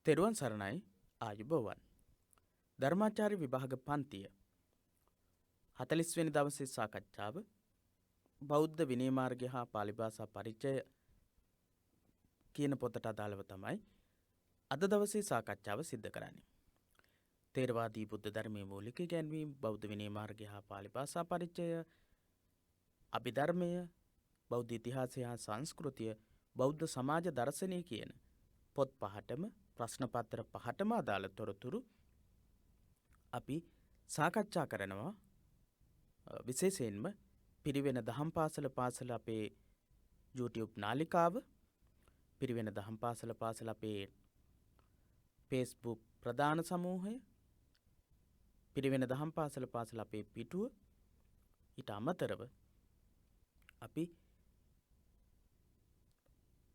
තෙරුවන් සරණයි ආයුබෝවන්. ධර්මාචාර්ය විභාග පන්තිය 40 වෙනි දවසේ සාකච්ඡාව බෞද්ධ විනය මාර්ගය හා පාලි භාෂා පරිචය කියන පොතට අදාළව තමයි අද දවසේ සාකච්ඡාව සිද්ධ කරන්නේ. තේරවාදී බුද්ධ ධර්මයේ මූලික ඉගැන්වීම්, බෞද්ධ විනය මාර්ගය හා පාලි භාෂා පරිචය, අභිධර්මය, බෞද්ධ ඉතිහාසය හා සංස්කෘතිය, බෞද්ධ සමාජ දර්ශනය කියන පොත් පහටම ප්‍රශ්න පත්‍ර පහටම අදාළ තොරතුරු අපි සාකච්ඡා කරනවා. විශේෂයෙන්ම පිරිවෙන දහම් පාසල අපේ YouTube නාලිකාව, පිරිවෙන දහම් පාසල අපේ Facebook ප්‍රධාන සමූහය, පිරිවෙන දහම් පාසල අපේ පිටුව, ඊට අමතරව අපි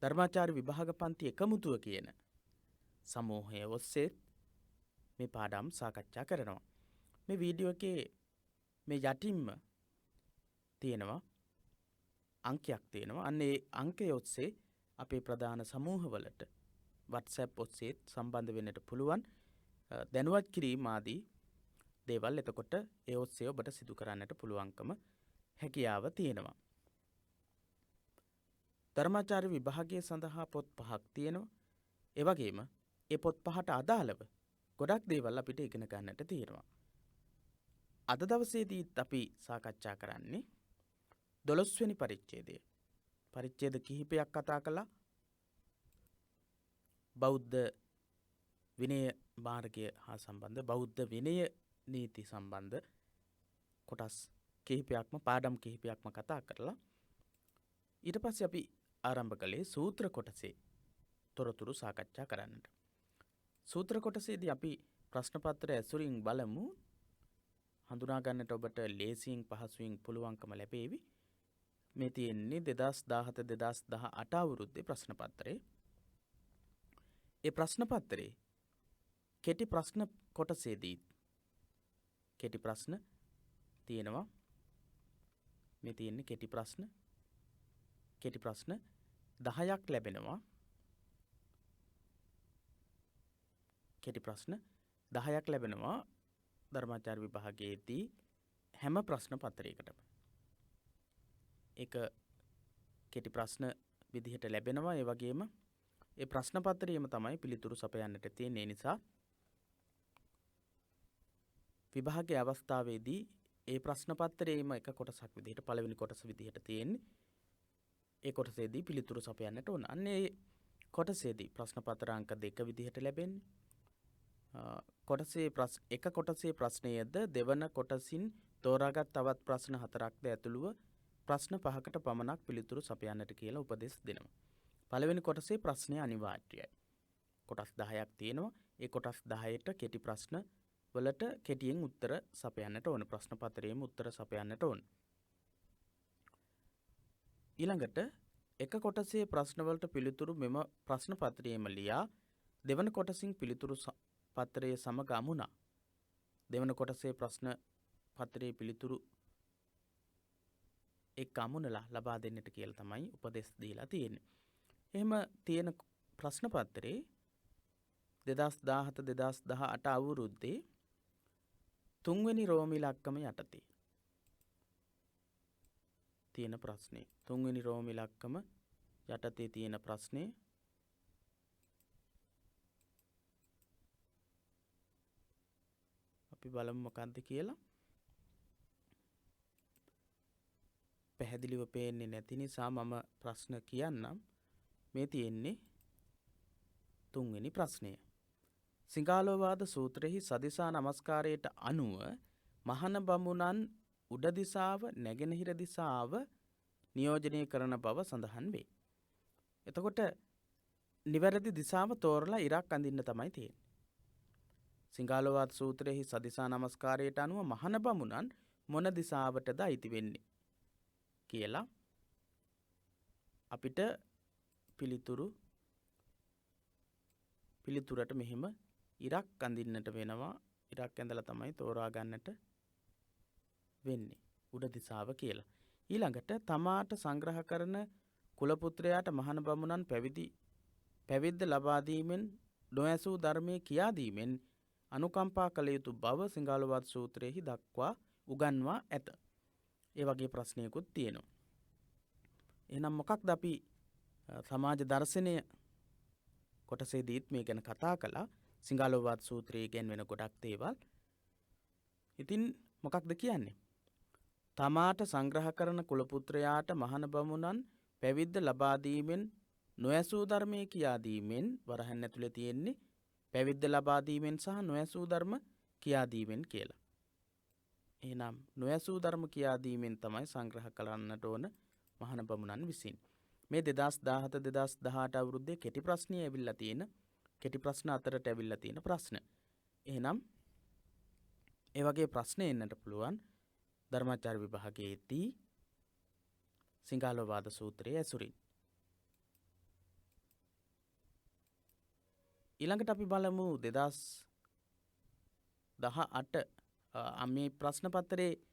ධර්මාචාර්ය විභාග පන්ති එකමුතුව කියන සමූහය ඔස්සේ මේ පාඩම් සාකච්ඡා කරනවා. මේ වීඩියෝ එකේ මේ යටින්ම තියෙනවා අංකයක් තියෙනවා. අන්න ඒ අංකය ඔස්සේ අපේ ප්‍රධාන සමූහවලට WhatsApp ඔස්සේ සම්බන්ධ වෙන්නට පුළුවන්. දැනුවත් කිරීම ආදී දේවල් එතකොට ඒ ඔස්සේ ඔබට සිදු කරන්නට පුළුවන්කම හැකියාව තියෙනවා. ධර්මාචාර්ය විභාගය සඳහා පොත් 5ක් තියෙනවා. ඒ වගේම ඒ පොත් 5ට අදාළව ගොඩක් දේවල් අපිට ඉගෙන ගන්නට තියෙනවා. අද දවසේදීත් අපි සාකච්ඡා කරන්නේ 12 වෙනි පරිච්ඡේදය. පරිච්ඡේද කිහිපයක් කතා කළා. බෞද්ධ විනය මාර්ගය හා සම්බන්ධ බෞද්ධ විනය නීති සම්බන්ධ කොටස් කිහිපයක්ම පාඩම් කිහිපයක්ම කතා කරලා ඊට පස්සේ අපි ආරම්භ කළේ සූත්‍ර කොටසේ තොරතුරු සාකච්ඡා කරන්නට. සූත්‍ර කොටසේදී අපි ප්‍රශ්න පත්‍ර ඇසුරින් බලමු. හඳුනා ගන්නට ඔබට ලේසියෙන් පහසුවෙන් පුළුවන්කම ලැබේවි. මේ තියෙන්නේ 2017-2018 අවුරුද්දේ ප්‍රශ්න පත්‍රය. ඒ ප්‍රශ්න පත්‍රයේ කෙටි ප්‍රශ්න කොටසේදී කෙටි ප්‍රශ්න තියෙනවා. මේ තියෙන්නේ කෙටි ප්‍රශ්න 10ක් ලැබෙනවා. කෙටි ප්‍රශ්න 10ක් ලැබෙනවා ධර්මාචාර්ය විභාගයේදී හැම ප්‍රශ්න පත්‍රයකටම. ඒක කෙටි ප්‍රශ්න විදිහට ලැබෙනවා. ඒ වගේම ඒ ප්‍රශ්න පත්‍රයේම තමයි පිළිතුරු සපයන්නට තියෙන නිසා විභාගයේ අවස්ථාවේදී ඒ ප්‍රශ්න පත්‍රයේම එක කොටසක් විදිහට පළවෙනි කොටස විදිහට තියෙන්නේ. ඒ කොටසේදී පිළිතුරු සපයන්නට ඕන. අන්න ඒ කොටසේදී ප්‍රශ්න පත්‍ර අංක 2 විදිහට ලැබෙන්නේ. එක කොටසේ ප්‍රශ්නයද දෙවන කොටසින් තෝරාගත් තවත් ප්‍රශ්න 4ක්ද ඇතුළුව ප්‍රශ්න 5කට පමණක් පිළිතුරු සපයන්නට කියලා උපදෙස් දෙනවා. පළවෙනි කොටසේ ප්‍රශ්නය අනිවාර්යයි. කොටස් 10ක් තියෙනවා. ඒ කොටස් 10ට කෙටි ප්‍රශ්න වලට කෙටියෙන් උත්තර සපයන්නට ඕන. ප්‍රශ්න පත්‍රයේම උත්තර සපයන්නට ඕන. ඊළඟට එක කොටසේ ප්‍රශ්න වලට පිළිතුරු මෙම ප්‍රශ්න පත්‍රයේම ලියා දෙවන කොටසින් පිළිතුරු පත්‍රයේ සමග අමුණා දෙවන කොටසේ ප්‍රශ්න පත්‍රයේ පිළිතුරු එක් අමුණලා ලබා දෙන්නට කියලා තමයි උපදෙස් දීලා තියෙන්නේ. එහෙම තියෙන ප්‍රශ්න පත්‍රයේ 2017-2018 අවුරුද්දේ 3 වෙනි රෝම ඉලක්කම යටතේ තියෙන ප්‍රශ්නේ 3 වෙනි රෝම ඉලක්කම යටතේ තියෙන ප්‍රශ්නේ අපි බලමු මොකක්ද කියලා. පැහැදිලිව පේන්නේ නැති නිසා මම ප්‍රශ්න කියන්නම්. මේ තියෙන්නේ 3 වෙනි ප්‍රශ්නය. සිංහාලෝවාද සූත්‍රයෙහි සදිසා නමස්කාරයට අනුව මහණ බමුණන් උඩ දිසාව නැගෙනහිර දිසාව නියෝජනය කරන බව සඳහන් වේ. එතකොට නිවැරදි දිසාව තෝරලා ඉරක් අඳින්න තමයි තියෙන්නේ. සිංහාලෝවාද සූත්‍රයෙහි සදිසා නමස්කාරයට අනුව මහණ බමුණන් මොන දිසාවටද අයිති වෙන්නේ කියලා අපිට පිළිතුරට මෙහෙම ඉරක් අඳින්නට වෙනවා. ඉරක් ඇඳලා තමයි තෝරා ගන්නට වෙන්නේ උඩ දිසාව කියලා. ඊළඟට තමාට සංග්‍රහ කරන කුල පුත්‍රයාට මහණ බමුණන් පැවිද්ද ලබා දීමෙන් නොඇසූ ධර්මයේ කියා දීමෙන් අනුකම්පා කළ යුතු බව සිංහලවාද සූත්‍රයේහි දක්වා උගන්වා ඇත. ඒ වගේ ප්‍රශ්නයකුත් තියෙනවා. එහෙනම් මොකක්ද අපි සමාජ දර්ශනය කොටසේදීත් මේ ගැන කතා කළා. සිංහලවාද සූත්‍රයේ ගැන්වෙන ගොඩක් දේවල්. ඉතින් මොකක්ද කියන්නේ? තමාට සංග්‍රහ කරන කුලපුත්‍රයාට මහණ බමුණන් පැවිද්ද ලබා දීමෙන් නොඇසූ ධර්මයේ කියා දීමෙන් වරහන් ඇතුලේ තියෙන්නේ පැවිද්ද ලබා දීමෙන් සහ නොඇසූ ධර්ම කියා දීමෙන් කියලා. එහෙනම් නොඇසූ ධර්ම කියා දීමෙන් තමයි සංග්‍රහ කරන්නට ඕන මහණ බමුණන් විසින්. මේ 2017 2018 අවුරුද්දේ කෙටි ප්‍රශ්නය ඇවිල්ලා තියෙන කෙටි ප්‍රශ්න අතරට ඇවිල්ලා තියෙන ප්‍රශ්න. එහෙනම් ඒ වගේ ප්‍රශ්න එන්නට පුළුවන් ධර්මාචාර්ය විභාගයේදී සිංහලවාද සූත්‍රයේ ඇසුරින්. ඊළඟට අපි බලමු 2018 මේ ප්‍රශ්න පත්‍රයේ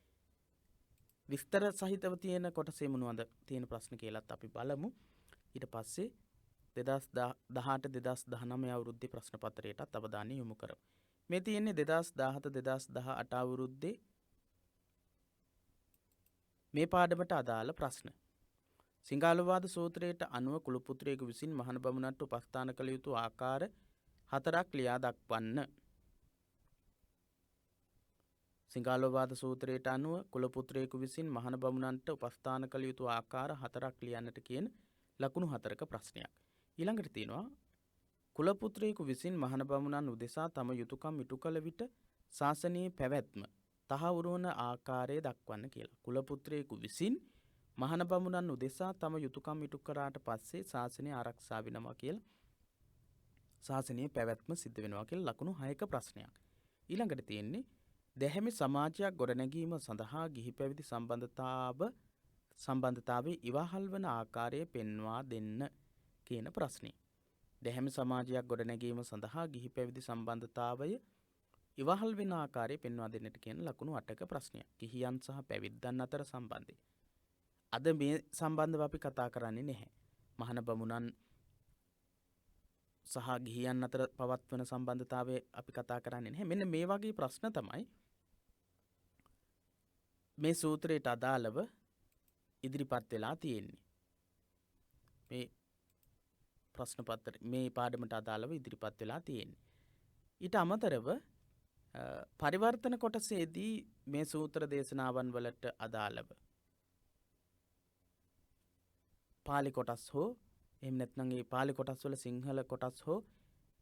විස්තර සහිතව තියෙන කොටසේ මොනවද තියෙන ප්‍රශ්න කියලාත් අපි බලමු. ඊට පස්සේ 2018 2019 අවුරුද්දේ ප්‍රශ්න පත්‍රයටත් අවධානය යොමු කරමු. මේ තියෙන්නේ 2017 2018 අවුරුද්දේ මේ පාඩමට අදාළ ප්‍රශ්න. සිංහලවාද සූත්‍රයට අනුව කුලපුත්‍රයෙකු විසින් මහණ බමුණන්ට උපස්ථාන කළ යුතු ආකාර 4ක් ලියා දක්වන්න. සිංහලවාද සූත්‍රයට අනුව කුලපුත්‍රයෙකු විසින් මහණ බමුණන්ට උපස්ථාන කළ යුතු ආකාර 4ක් ලියන්නට කියන ලකුණු 4ක ප්‍රශ්නයක්. ඊළඟට තියෙනවා කුලපුත්‍රයෙකු විසින් මහණ බමුණන් උදෙසා තම යුතුයකම් ඉටු කළ විට ශාසනයේ පැවැත්ම තහවුරු වන ආකාරය දක්වන්න කියලා. කුලපුත්‍රයෙකු විසින් මහණ බමුණන් උදෙසා තම යුතුයකම් ඉටු කරාට පස්සේ ශාසනය ආරක්ෂා වෙනවා කියලා ශාසනයේ පැවැත්ම සිද්ධ වෙනවා කියලා ලකුණු 6ක ප්‍රශ්නයක්. ඊළඟට තියෙන්නේ දැහැමි සමාජයක් ගොඩනැගීම සඳහා ගිහි පැවිදි සම්බන්ධතාවයේ ඉවහල් වන ආකාරය පෙන්වා දෙන්න කියන ප්‍රශ්නේ. දැහැමි සමාජයක් ගොඩනැගීම සඳහා ගිහි පැවිදි සම්බන්ධතාවය ඉවහල් වෙන ආකාරය පෙන්වා දෙන්නට කියන ලකුණු 8ක ප්‍රශ්නයක්. ගිහියන් සහ පැවිද්දන් අතර සම්බන්ධය. අද මේ සම්බන්ධව අපි කතා කරන්නේ නැහැ. මහණ බමුණන් සහ ගිහියන් අතර පවත්වන සම්බන්ධතාවය අපි කතා කරන්නේ නැහැ. මෙන්න මේ වගේ ප්‍රශ්න තමයි මේ සූත්‍රයට අදාළව ඉදිරිපත් වෙලා තියෙන්නේ. මේ ප්‍රශ්න පත්‍ර මේ පාඩමට අදාළව ඉදිරිපත් වෙලා තියෙන්නේ. ඊට අමතරව පරිවර්තන කොටසේදී මේ සූත්‍ර දේශනාවන් වලට අදාළව පාලි කොටස් හෝ එහෙම නැත්නම් ඒ පාලි කොටස් වල සිංහල කොටස් හෝ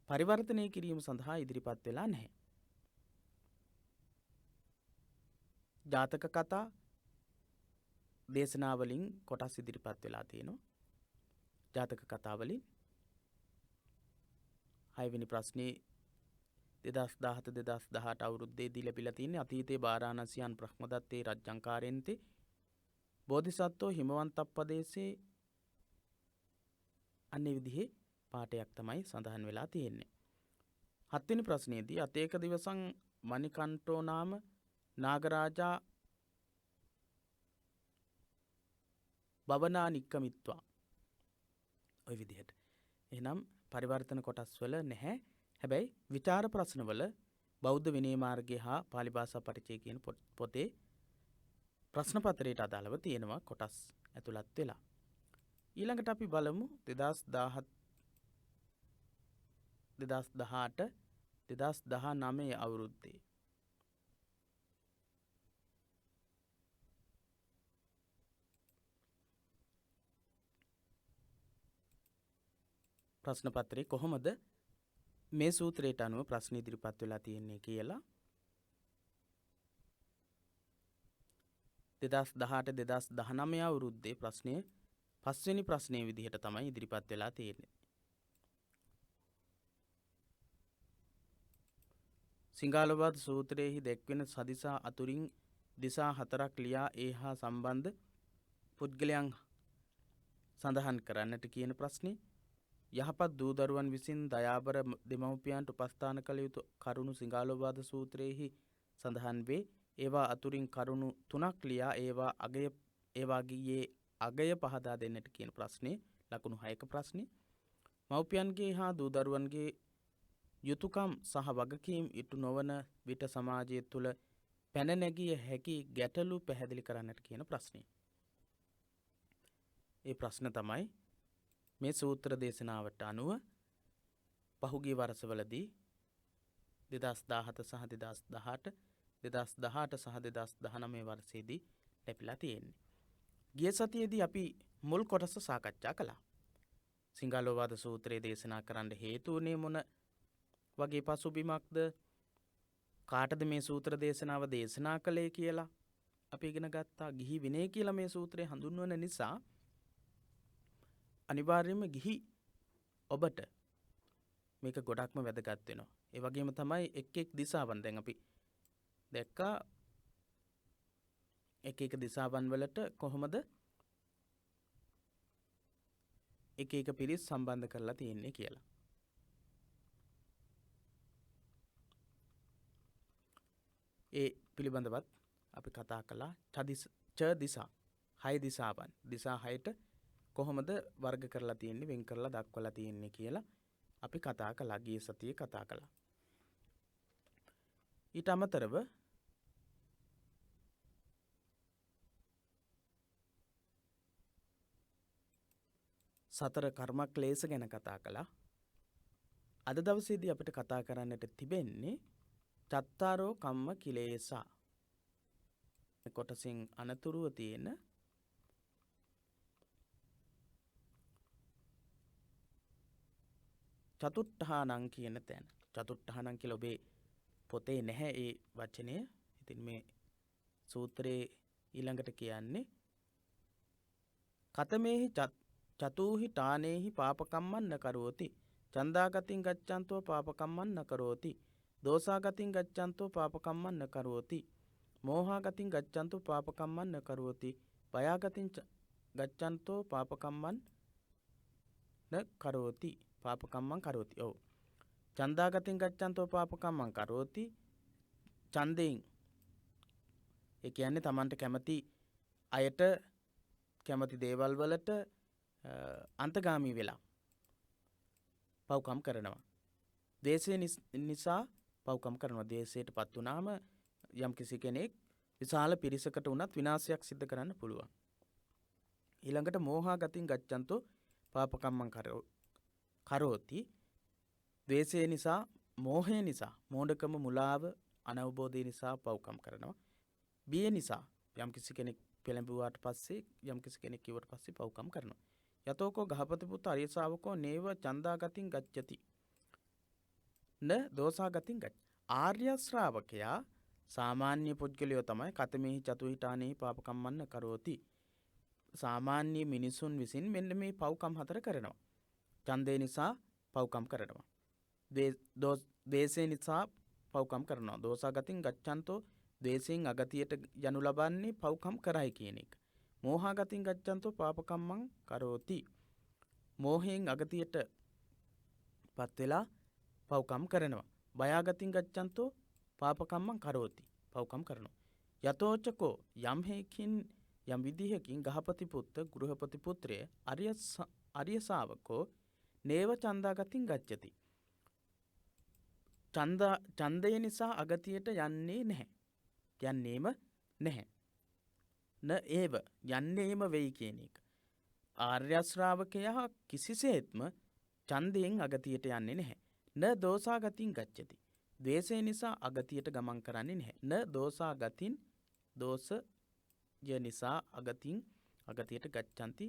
පරිවර්තනය කිරීම සඳහා ඉදිරිපත් වෙලා නැහැ. ජාතක කතා දේශනාවලින් කොටස් ඉදිරිපත් වෙලා තියෙනවා. ජාතක කතාවලින් 6 වෙනි ප්‍රශ්නේ 2017 2018 අවුරුද්දේදී ලැබිලා තියෙන්නේ අතීතයේ බාරාණසියන් බ්‍රහ්මදත්තේ රජ්ජංකාරෙන්තේ බෝධිසත්වෝ හිමවන්තප්පදේශේ අන්නේ විදිහේ පාඩයක් තමයි සඳහන් වෙලා තියෙන්නේ. 7 වෙනි ප්‍රශ්නේදී අතේක දිවසං මණිකණ්ඨෝ නාම නාගරාජා භවනා නික්කමිත්වා ඔය විදිහට. එහෙනම් පරිවර්තන කොටස් වල නැහැ. හැබැයි විචාර ප්‍රශ්න වල බෞද්ධ විනය මාර්ගය හා පාලි භාෂා පරිචය කියන පොතේ ප්‍රශ්න පත්‍රයට අදාළව තියෙනවා කොටස් ඇතුළත් වෙලා. ඊළඟට අපි බලමු 2018 2019 අවුරුද්දේ ප්‍රශ්න පත්‍රයේ කොහොමද මේ සූත්‍රයට අනුව ප්‍රශ්න ඉදිරිපත් වෙලා තියෙන්නේ කියලා 2018 2019 අවුරුද්දේ ප්‍රශ්නය 5 වෙනි ප්‍රශ්නයේ විදිහට තමයි ඉදිරිපත් වෙලා තියෙන්නේ. සිංහලවාද සූත්‍රයේහි දැක්වෙන සදිසා අතුරින් දිසා 4ක් ලියා ඒ හා සම්බන්ධ පුද්ගලයන් සඳහන් කරන්නට කියන ප්‍රශ්නේ. යහපත් දූ දරුවන් විසින් දයාබර දෙමව්පියන්ට උපස්ථාන කළ යුතු කරුණු සිංහලවාද සූත්‍රයේහි සඳහන් වේ. ඒවා අතුරින් කරුණු 3ක් ලියා ඒවාගේ අගය පහදා දෙන්නට කියන ප්‍රශ්නේ ලකුණු 6ක ප්‍රශ්නේ. මව්පියන්ගේ හා දූ දරුවන්ගේ යුතුයකම් සහ වගකීම් ඉටු නොවන විට සමාජය තුළ පැන නැගිය හැකි ගැටලු පැහැදිලි කරන්නට කියන ප්‍රශ්නය. ඒ ප්‍රශ්න තමයි මේ සූත්‍ර දේශනාවට අනුව පහුගිය වර්ෂවලදී 2017 සහ 2018 2018 සහ 2019 වර්ෂයේදී ලැබිලා තියෙන්නේ. ගිය සතියේදී අපි මුල් කොටස සාකච්ඡා කළා. සිංහලෝවාද සූත්‍රයේ දේශනා කරන්න හේතු වුණේ මොන වගේ පසුබිමක්ද, කාටද මේ සූත්‍ර දේශනාව දේශනා කළේ කියලා අපි ඉගෙන ගත්තා. ගිහි විනය කියලා මේ සූත්‍රය හඳුන්වන නිසා අනිවාර්යයෙන්ම ගිහි ඔබට මේක ගොඩක්ම වැදගත් වෙනවා. ඒ වගේම තමයි එක් එක් දිසාවන් දැන් අපි දැක්කා එක එක දිසාවන් වලට කොහොමද එක එක පිරිස් සම්බන්ධ කරලා තියෙන්නේ කියලා. ඒ පිළිබඳවත් අපි කතා කළා. දිසා 6 දිසාවන්. දිසා 6ට කොහොමද වර්ග කරලා තියෙන්නේ, වෙන් කරලා දක්වලා තියෙන්නේ කියලා අපි කතා කළා. ගිය සතියේ කතා කළා. ඊට අමතරව සතර කර්ම ක්ලේශ ගැන කතා කළා. අද දවසේදී අපිට කතා කරන්නට තිබෙන්නේ චත්තාරෝ කම්ම කිලේසා. කොටසින් අනතුරුව තියෙන චතුට්ඨානං කියන තැන. චතුට්ඨානං කියලා ඔබේ පොතේ නැහැ ඒ වචනය. ඉතින් මේ සූත්‍රයේ ඊළඟට කියන්නේ කතමේහි චතුහි ඨානේහි පාපකම්මන් නකරෝති. චන්දාගතින් ගච්ඡන්තෝ පාපකම්මන් නකරෝති. දෝසාගතින් ගච්ඡන්තෝ පාපකම්මන් නකරෝති. මෝහාගතින් ගච්ඡන්තෝ පාපකම්මන් නකරෝති. භයාගතින් ගච්ඡන්තෝ පාපකම්මන් නකරෝති. පාපකම්මන් කරෝති. ඔව්. චන්දාගතින් ගච්ඡන්තෝ පාපකම්මන් කරෝති. ඡන්දයෙන් ඒ කියන්නේ Tamanට කැමති අයට කැමති දේවල් වලට අන්තගාමී වෙලා පව්කම් කරනවා. ද්වේෂය නිසා පව්කම් කරනවා. ද්වේෂයටපත් වුණාම යම්කිසි කෙනෙක් විශාල පිරිසකට වුණත් විනාශයක් සිදු කරන්න පුළුවන්. ඊළඟට මෝහාගතින් ගච්ඡන්තෝ පාපකම්මං කරෝති. ද්වේෂය නිසා, මෝහය නිසා, මෝඩකම, මුලාව, අනවබෝධය නිසා පව්කම් කරනවා. බිය නිසා යම්කිසි කෙනෙක් පෙළඹුවාට පස්සේ, යම්කිසි කෙනෙක් කිව්වට පස්සේ පව්කම් කරනවා. යතෝකෝ ගහපති පුත්ත අරිය ශාවකෝ නේව චන්දාගතින් ගච්ඡති න දෝසාගතින් ගච්ඡ. ආර්ය ශ්‍රාවකයා සාමාන්‍ය පුද්ගලයෝ තමයි කතමේහි චතුහිඨානෙහි පාපකම්මන්න කරෝති. සාමාන්‍ය මිනිසුන් විසින් මෙන්න මේ පව්කම් 4 කරනවා. ඡන්දේ නිසා පව්කම් කරනවා. ද්වේෂය නිසා පව්කම් කරනවා. දෝසාගතින් ගච්ඡන්තෝ ද්වේෂයෙන් අගතියට යනු ලබන්නේ පව්කම් කරයි කියන එක. මෝහාගතින් ගච්ඡන්තෝ පාපකම්මං කරෝති. මෝහයෙන් අගතියට පත් වෙලා පව්කම් කරනවා. භයාගතින් ගච්ඡන්තෝ පාපකම්මං කරෝති. පව්කම් කරනවා. යතෝචකෝ යම් හේකින් යම් විදිහකින් ගහපති පුත්ත ගෘහපති පුත්‍රය අරිය ශාවකෝ නේව චන්දාගතින් ගච්ඡති. ඡන්දය නිසා අගතියට යන්නේ නැහැ. යන්නේම නැහැ. න ඒව යන්නේම වෙයි කියන එක. ආර්ය ශ්‍රාවකයා කිසිසේත්ම ඡන්දයෙන් අගතියට යන්නේ නැහැ. න දෝසාගතින් ගච්ඡති. ද්වේෂය නිසා අගතියට ගමන් කරන්නේ නැහැ. න දෝසාගතින් දෝෂය නිසා අගතියට ගච්ඡanti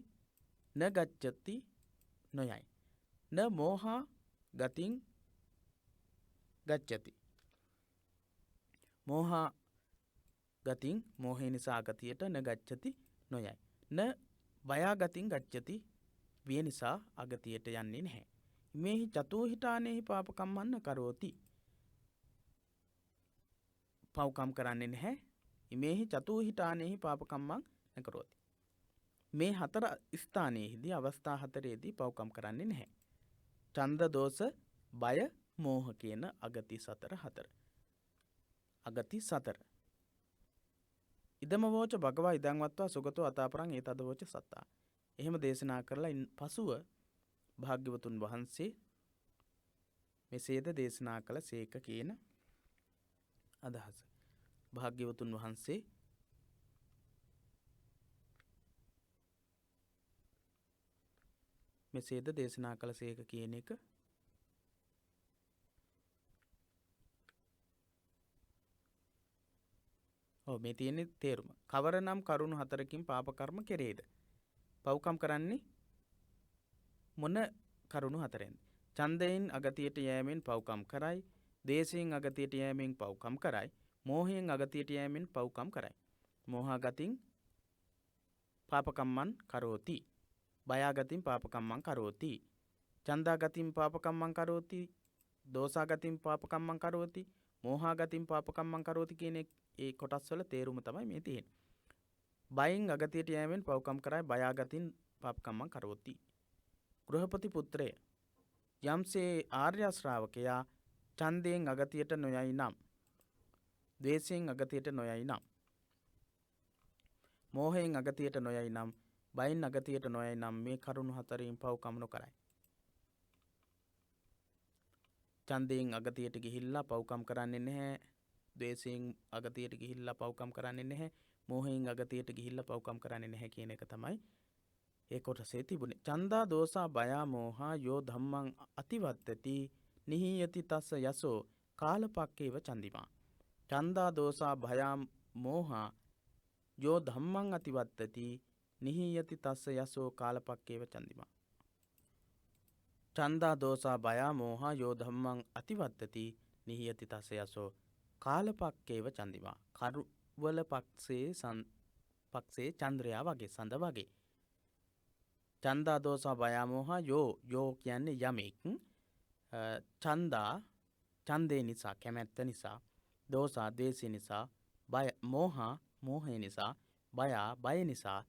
න ගච්ඡති නොයයි. න මෝහා ගතින් ගච්ඡති. මෝහා ගතින් මෝහය නිසා අගතියට න ගච්ඡති නොයයි. න භයාගතින් ගච්ඡති විය නිසා අගතියට යන්නේ නැහැ. මේහි චතුහිඨානෙහි පාපකම්මන්න කරෝති. පව්කම් කරන්නේ නැහැ. මේහි චතුහිඨානෙහි පාපකම්මං නකරෝති. මේ 4 ස්ථානයේදී අවස්ථා 4ේදී පව්කම් කරන්නේ නැහැ. ඡන්ද දෝෂ බය මෝහ කියන අගති 4. අගති 4. ඉදම වෝච භගවා ඉදං වත්වා සුගතෝ අතාපරං ඒතද වෝච සත්තා. එහෙම දේශනා කරලා පසුව භාග්‍යවතුන් වහන්සේ මෙසේද දේශනා කළ සේක කියන අදහස. භාග්‍යවතුන් වහන්සේ මෙසේද දේශනා කළ සේක කියන එක මේ තියෙන තේරුම. කවරනම් කරුණු 4කින් පාප කර්ම කෙරේද? පව්කම් කරන්නේ මොන කරුණු 4ෙන්ද? ඡන්දයෙන් අගතියට යෑමෙන් පව්කම් කරයි, දේශයෙන් අගතියට යෑමෙන් පව්කම් කරයි, මෝහයෙන් අගතියට යෑමෙන් පව්කම් කරයි. මෝහගතින් පාපකම්මං කරෝති, බයාගතින් පාපකම්මං කරෝති, ඡන්දාගතින් පාපකම්මං කරෝති, දෝසාගතින් පාපකම්මං කරෝති, මෝහගතින් පාපකම්මං කරෝති කියන ඒ කොටස් වල තේරුම තමයි මේ තියෙන්නේ. බයෙන් අගතියට යෑමෙන් පව්කම් කරයි, බයාගතින් පාපකම්මං කරෝති. ගෘහපති පුත්‍රය යම්සේ ආර්ය ශ්‍රාවකයා ඡන්දයෙන් අගතියට නොයයි නම්, ද්වේෂයෙන් අගතියට නොයයි නම්, මෝහයෙන් අගතියට නොයයි නම්, බයෙන් අගතියට නොයයි නම් මේ කරුණු 4න් පව්කම් නොකරයි. ඡන්දයෙන් අගතියට ගිහිල්ලා පව්කම් කරන්නේ නැහැ, ද්වේෂයෙන් අගතියට ගිහිල්ලා පව්කම් කරන්නේ නැහැ, මෝහයෙන් අගතියට ගිහිල්ලා පව්කම් කරන්නේ නැහැ කියන එක තමයි ඒ කොටසේ තිබුණේ. ඡන්දා දෝසා බයා මෝහා යෝ ධම්මං අතිවත්තති නිහීයති තස්ස යසෝ කාලපක්කේව චන්දිමා. ඡන්දා දෝසා භයා මෝහා යෝ ධම්මං අතිවත්තති නිහීයති තස්ස යසෝ කාලපක්කේව චන්දිමා. ඡන්දා දෝසා භයා මෝහා යෝ ධම්මං අතිවත්තති නිහීයති තස්ස යසෝ කාලපක්කේව චන්දිමා. කරුවල පක්ෂේ චන්ද්‍රයා වගේ, සඳ වගේ. ඡන්දා දෝසා භයා මෝහා යෝ කියන්නේ යමෙක්, ඡන්දේ නිසා කැමැත්ත නිසා, දෝසා ද්වේෂය නිසා, බය මෝහා මෝහය නිසා, බය නිසා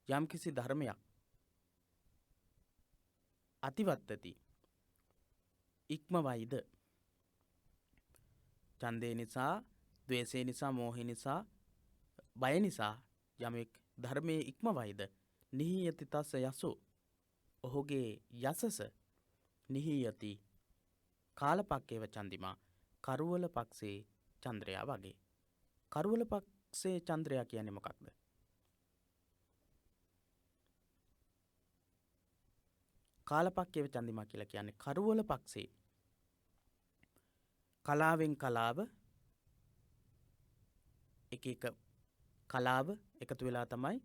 යම්කිසි ධර්මයක් අතිවත්තති ඉක්මවයිද. ඡන්දේ නිසා, ද්වේෂය නිසා, මෝහය නිසා, බය නිසා යමෙක් ධර්මයේ ඉක්මවයිද නිහීයති තස්ස යසෝ ඔහුගේ යසස නිහීයති කාලපක්කේව චන්දිමා කරුවල පක්ෂේ චන්ද්‍රයා වගේ. කරුවල පක්ෂේ චන්ද්‍රයා කියන්නේ මොකක්ද? කාලපක්කේව චන්දිමා කියලා කියන්නේ කරුවල පක්ෂේ කලාවෙන් කලාව, එක කලාව එකතු වෙලා තමයි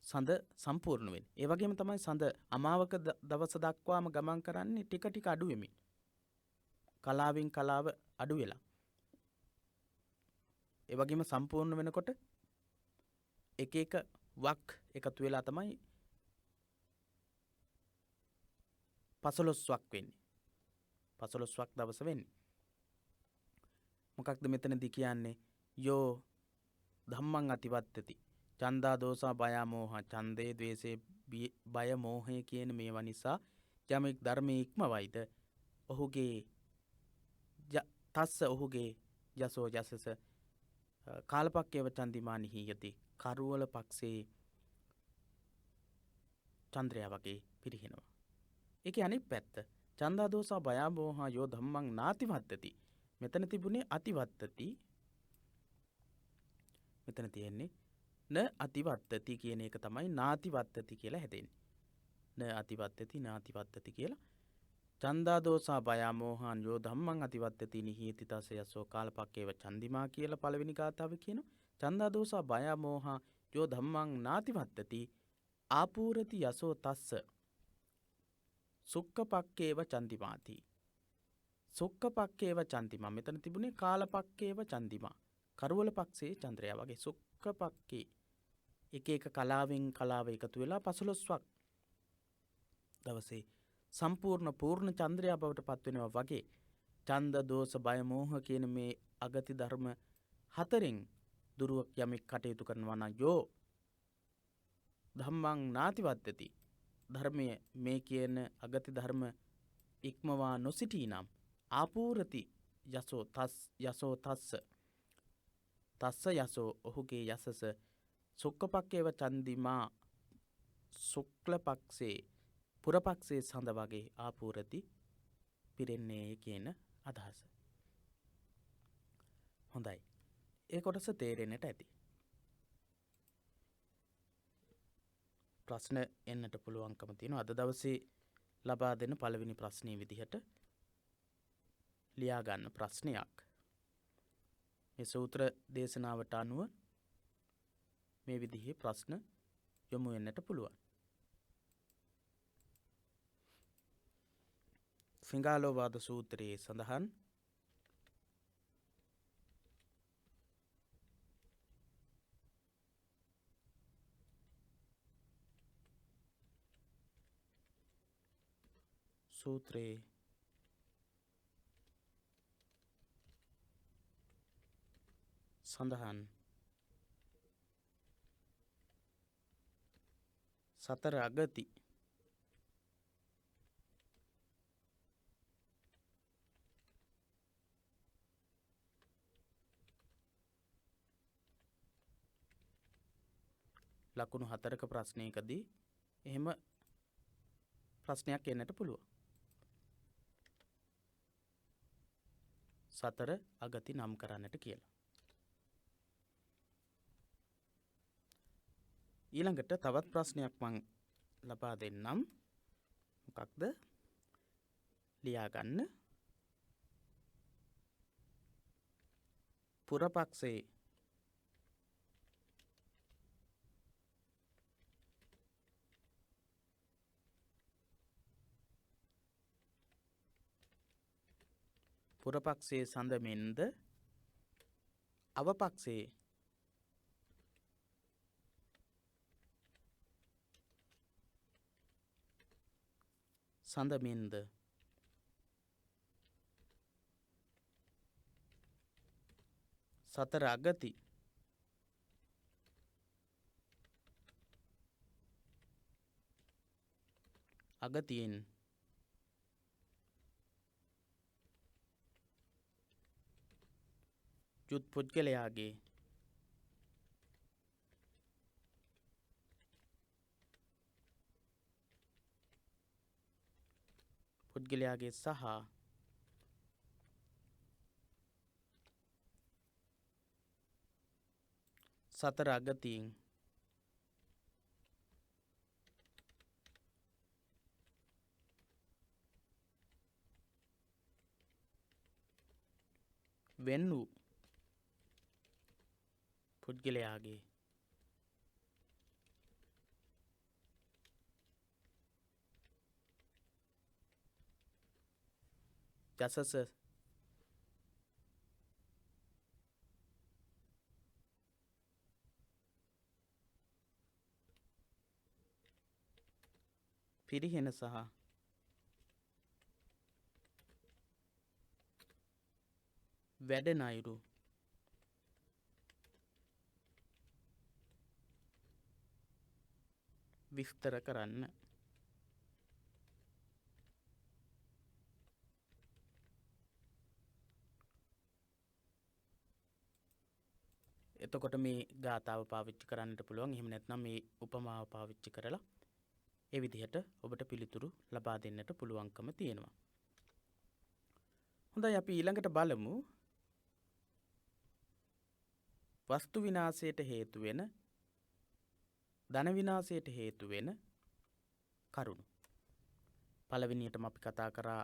සඳ සම්පූර්ණ වෙන්නේ. ඒ වගේම තමයි සඳ අමාවක දවස දක්වාම ගමන් කරන්නේ ටික ටික අඩු වෙමින්. කලාවෙන් කලාව අඩු වෙලා. ඒ වගේම සම්පූර්ණ වෙනකොට එක වක් එකතු වෙලා තමයි 15ක් වෙන්නේ. 15ක් දවස වෙන්නේ. මොකක්ද මෙතනදී කියන්නේ? යෝ ධම්මං අතිවත්තති. ඡන්දා දෝසා බයා මෝහා. ඡන්දේ ද්වේෂේ බය මෝහය කියන මේවා නිසා යමෙක් ධර්මයේ ඉක්මවයිද ඔහුගේ ඔහුගේ යසෝ යසස කාලපක්කේව චන්දිමා නිහීයති කරුවල පක්ෂේ චන්ද්‍රයා වගේ පිරිහෙනවා. ඒකේ අනිත් පැත්ත ඡන්දා දෝසා බයා මෝහා යෝ ධම්මං නාතිවත්තති. මෙතන තිබුණේ අතිවත්තති. මෙතන තියෙන්නේ න අතිවත්තති කියන එක තමයි නාතිවත්තති කියලා හැදෙන්නේ. න අතිවත්තති නාතිවත්තති කියලා. ඡන්දා දෝසා බයා මෝහාන් යෝ ධම්මං අතිවත්තති නිහීයති තස්ස යසෝ කාලපක්කේව චන්දිමා කියලා පළවෙනි ගාථාවේ කියනවා. ඡන්දා දෝසා බයා මෝහා යෝ ධම්මං නාතිවත්තති ආපූරති යසෝ තස්ස සුක්ඛපක්කේව චන්දිමාති. සුක්ඛපක්කේව චන්දිමා මෙතන තිබුණේ කාලපක්කේව චන්දිමා. කරුවල පක්ෂේ චන්ද්‍රයා වගේ සුක්ඛපක්කේ එක කලාවෙන් කලාව එකතු වෙලා 15ක් දවසේ සම්පූර්ණ පූර්ණ චන්ද්‍රයා බවට පත් වෙනවා වගේ ඡන්ද දෝෂ බය මෝහ කියන මේ අගති ධර්ම 4න් දුරුවක් යමෙක් කටයුතු කරනවා නම් යෝ ධම්මං නාතිවත්තති ධර්මයේ මේ කියන අගති ධර්ම ඉක්මවා නොසිටී නම් ආපූරති යසෝ තස්ස යසෝ ඔහුගේ යසස සුක්ඛපක්කේව චන්දිමා ශුක්ල පක්ෂේ පුරපක්ෂේ සඳ වගේ ආපූරති පිරෙන්නේ කියන අදහස. හොඳයි. ඒ කොටස තේරෙන්නට ඇති. ප්‍රශ්න එන්නට පුළුවන්කම තියෙනවා. අද දවසේ ලබා දෙන පළවෙනි ප්‍රශ්නයේ විදිහට ලියා ගන්න ප්‍රශ්නයක්. මේ සූත්‍ර දේශනාවට අනුව මේ විදිහේ ප්‍රශ්න යොමු වෙන්නට පුළුවන්. සිංහාලෝවාද සූත්‍රයේ සඳහන් සූත්‍රයේ සඳහන් සතර අගති ලකුණු 4ක ප්‍රශ්නයකදී එහෙම ප්‍රශ්නයක් එන්නට පුළුවන්. සතර අගති නම් කරන්නට කියලා. ඊළඟට තවත් ප්‍රශ්නයක් මං ලබා දෙන්නම්. මොකක්ද? ලියා ගන්න. පුරපක්ෂයේ පුරපක්ෂයේ සඳමෙන්ද අවපක්ෂයේ සඳමෙන්ද සතර අගති අගතියෙන් යුත් පුද්ගලයාගේ සහ සතර අගතියෙන් වෙන් වූ පුද්ගලයාගේ යසස පිරිහෙන සහ වැඩෙන අයුරු විස්තර කරන්න. එතකොට මේ ගාථාව පාවිච්චි කරන්නට පුළුවන්. එහෙම නැත්නම් මේ උපමාව පාවිච්චි කරලා ඒ විදිහට ඔබට පිළිතුරු ලබා දෙන්නට පුළුවන්කම තියෙනවා. හොඳයි, අපි ඊළඟට බලමු වස්තු විනාශයට හේතු වෙන, ධන විනාශයට හේතු වෙන කරුණු. පළවෙනියටම අපි කතා කරා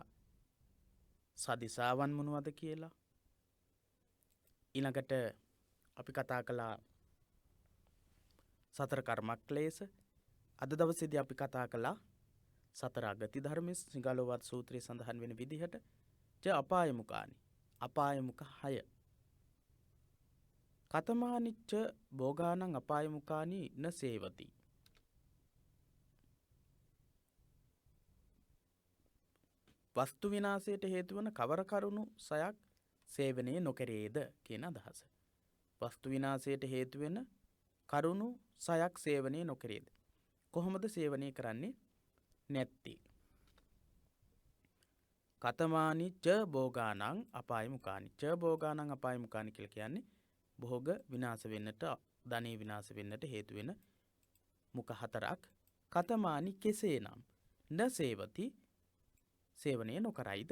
සදිසාවන් මොනවද කියලා. ඊළඟට අපි කතා කළා සතර කර්මක්ලේශ. අද දවසේදී අපි කතා කළා සතර අගති ධර්ම සිංහාලෝවාද සූත්‍රයේ සඳහන් වෙන විදිහට අපායමුකානි. අපායමුක 6. කතමානිච්ච භෝගානං අපායමුකානි න සේවති. වස්තු විනාශයට හේතු වන කවර කරුණු 6ක් සේවනය නොකරේද කියන අදහස. වස්තු විනාශයට හේතු වෙන කරුණු 6ක් සේවනය නොකරේද? කොහොමද සේවනය කරන්නේ නැත්තේ? කතමානි ච භෝගානං අපායමුකානි. ච භෝගානං අපායමුකානි කියලා කියන්නේ භෝග විනාශ වෙන්නට, ධනෙ විනාශ වෙන්නට හේතු වෙන මුඛ 4ක්. කතමානි කෙසේනම් න සේවති, සේවනය නොකරයිද?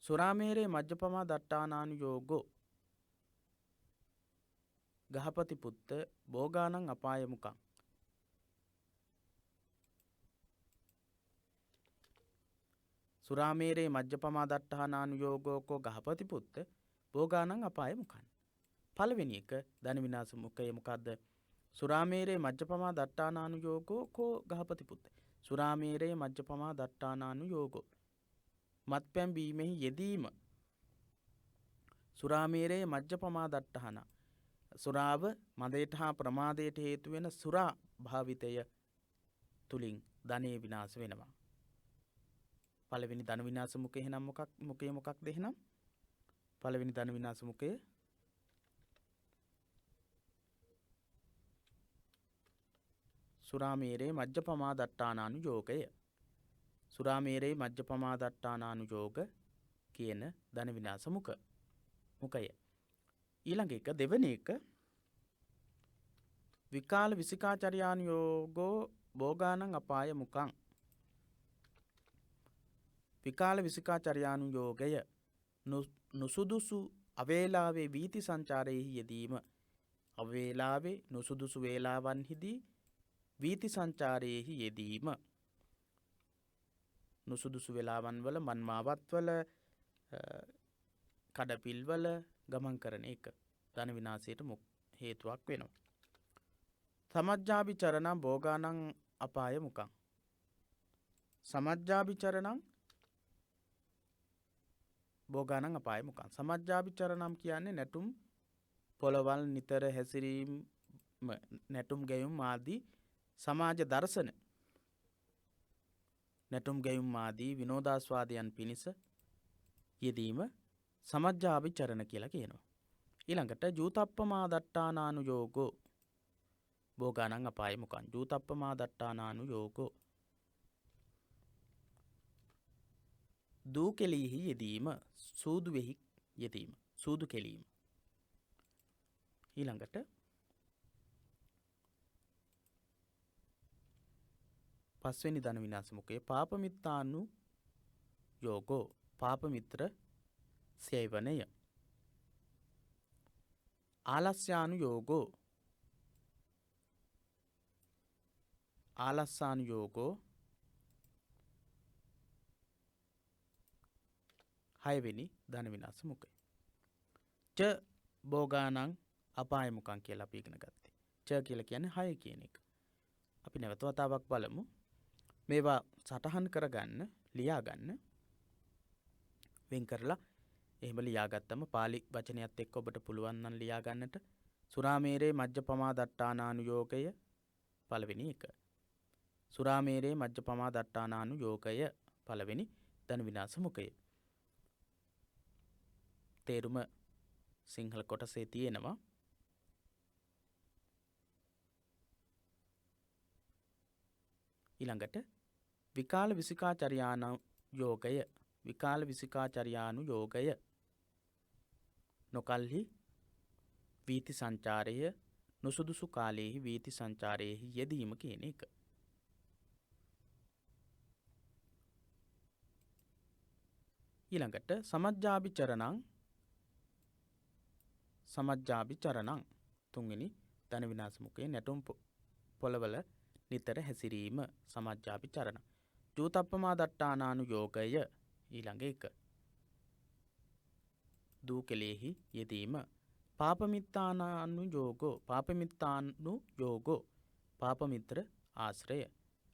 සුරාමේරේ මජ්ජපමා දට්ඨානානුයෝගෝ ගහපති පුත්ත භෝගානං අපාය මුකං. සුරාමේරේ මජ්ජපමා දට්ඨානානුයෝගෝ ගහපති පුත්ත භෝගානං අපාය මුකං. පළවෙනි එක ධන විනාශ මුඛය මොකද්ද? සුරාමේරේ මජ්ජපමා දට්ඨානානුයෝගෝ කෝ ගහපති පුත්ත. සුරාමේරේ මජ්ජපමා දට්ඨානානුයෝගෝ මත්පැන් බීමෙහි යෙදීම. සුරාමේරේ මජ්ජපමා දට්ඨාන සුරාව මදයට හා ප්‍රමාදයට හේතු වෙන සුරා භාවිතය තුලින් ධනෙ විනාශ වෙනවා. පළවෙනි ධන විනාශ මුඛය එහෙනම් මොකක්ද එහෙනම්? පළවෙනි ධන විනාශ මුඛය සුරාමේරේ මජ්ජපමා දට්ඨානානුයෝගය. සුරාමේරේ මජ්ජපමා දට්ඨානානුයෝග කියන ධන විනාශ මුඛය. ඊළඟ එක දෙවෙනි එක විකාල විසිකාචර්යානුයෝගෝ භෝගානං අපාය මුකං. විකාල විසිකාචර්යානුයෝගය නුසුදුසු අවේලාවේ වීති සංචාරයෙහි යෙදීම. අවේලාවේ නුසුදුසු වේලාවන්හිදී වීති සංචාරයෙහි යෙදීම. නුසුදුසු වෙලාවන් වල මන්මාවත්වල කඩපිල්වල ගමන් කරන එක ධන විනාශයට හේතුවක් වෙනවා. සමජ්ජාභිචරණං භෝගානං අපාය මුකං. සමජ්ජාභිචරණං භෝගානං අපාය මුකං. සමජ්ජාභිචරණම් කියන්නේ නැටුම් පොළවල් නිතර හැසිරීම, නැටුම් ගැයුම් ආදී සමාජ දර්ශන, නැටුම් ගැයුම් ආදී විනෝදාස්වාදයන් පිණිස යෙදීම සමජ්ජාභිචරණ කියලා කියනවා. ඊළඟට ජූතප්පමා දට්ඨානානුයෝගෝ භෝගානං අපාය මුකං. ජූතප්පමා දට්ඨානානුයෝගෝ දූ කෙලෙහි යෙදීම, සූදුවෙහි යෙදීම, සූදු කෙලීම. ඊළඟට පස්වෙනි ධන විනාශ මුඛයේ පාපමිත්තානු යෝගෝ පාපමිත්‍ර සේවනය. ආලස්යානු යෝගෝ ආලස්සානු යෝගෝ හයවෙනි ධන විනාශ මුඛය. ච භෝගානං අපාය මුකං කියලා අපි ඉගෙන ගත්තේ. ච කියලා කියන්නේ 6 කියන එක. අපි නැවත වතාවක් බලමු. මේවා සටහන් කරගන්න, ලියාගන්න. වෙන් කරලා එහෙම ලියාගත්තම පාලි වචනයත් එක්ක ඔබට පුළුවන් නම් ලියා ගන්නට. සුරාමේරේ මජ්ජපමා දට්ඨානානුයෝගය පළවෙනි එක. සුරාමේරේ මජ්ජපමා දට්ඨානානුයෝගය පළවෙනි ධන විනාශ මුඛය. තේරුම සිංහල කොටසේ තියෙනවා. ඊළඟට විකාල විසිකාචර්යානුයෝගය. විකාල විසිකාචර්යානුයෝගය නොකල්හි වීති සංචාරය, නුසුදුසු කාලයේහි වීති සංචාරයෙහි යෙදීම කියන එක. ඊළඟට සමජ්ජාභිචරණං තුන්වෙනි ධන විනාශ මුඛයේ නැටුම් පොළවල නිතර හැසිරීම සමජ්ජාභිචරණ. ජූතප්පමා දට්ඨානානුයෝගය ඊළඟ එක. දූ කෙලෙහි යෙදීම. පාපමිත්තානුයෝගෝ පාපමිත්‍ර ආශ්‍රය.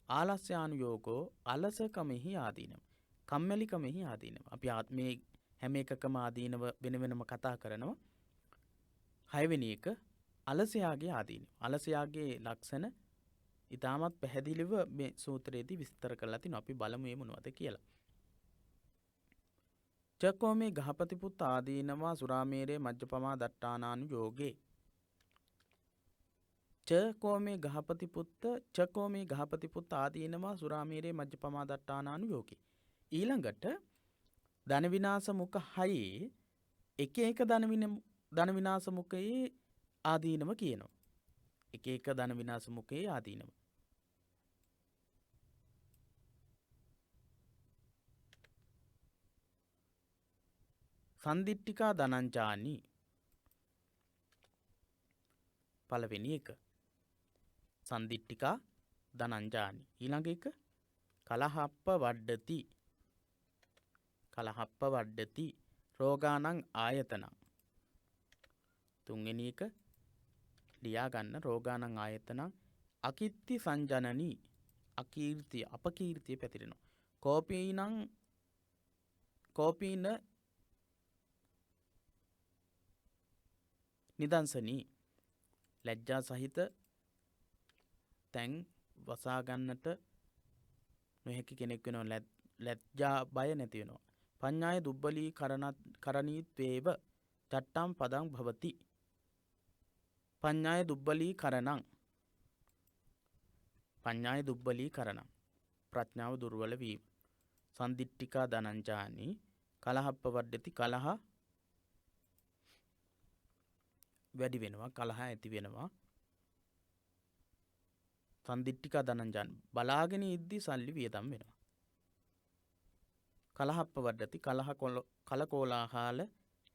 ආලස්යානුයෝගෝ අලසකමෙහි ආදීනව. කම්මැලිකමෙහි ආදීනව. අපි මේ හැම එකකම ආදීනව වෙන වෙනම කතා කරනවා. හයවෙනි එක අලසයාගේ ආදීනව. අලසයාගේ ලක්ෂණ ඉතාමත් පැහැදිලිව මේ සූත්‍රයේදී විස්තර කරලා තිනවා. අපි බලමු මේ මොනවද කියලා. චකෝමේ ගහපති පුත්ත ආදීනවා සුරාමේරේ මජ්ජපමා දට්ඨානානුයෝගේ. චකෝමේ ගහපති පුත්ත ආදීනවා සුරාමේරේ මජ්ජපමා දට්ඨානානුයෝගේ. ඊළඟට ධන විනාශ මුඛ 6 එක එක ධන විනාශ මුඛයේ ආදීනව කියනවා. එක එක ධන විනාශ මුඛයේ ආදීනව. සන්දිට්ඨිකා ධනංජානි. පළවෙනි එක සන්දිට්ඨිකා ධනංජානි. ඊළඟ එක කලහප්ප වඩ්ඩති. කලහප්ප වඩ්ඩති රෝගානං ආයතනං. තුන්වෙනි එක ලියා ගන්න රෝගානං ආයතනං අකිත්ති සංජනනී. අකීර්තිය අපකීර්තිය පැතිරෙනවා. කෝපීන නිදංසනී. ලැජ්ජා සහිත තැන් වසා ගන්නට නොහැකි කෙනෙක් වෙනවා. ලැජ්ජා බය නැති වෙනවා. පඤ්ඤාය දුබ්බලී කරණීත්වේව චට්ටම් පදං භවති. පඤ්ඤාය දුබ්බලී කරණං. පඤ්ඤාය දුබ්බලී කරණං ප්‍රඥාව දුර්වල වීම. සන්දිට්ඨිකා ධනංජානි කලහප්ප වඩ්ඩති කලහ වැඩි වෙනවා. කලහ ඇති වෙනවා. සන්දිට්ඨිකා ධනංජානි බලාගෙන ඉද්දි සල්ලි වියදම් වෙනවා. කලහප්ප වඩ්ඩති කලකෝලාහල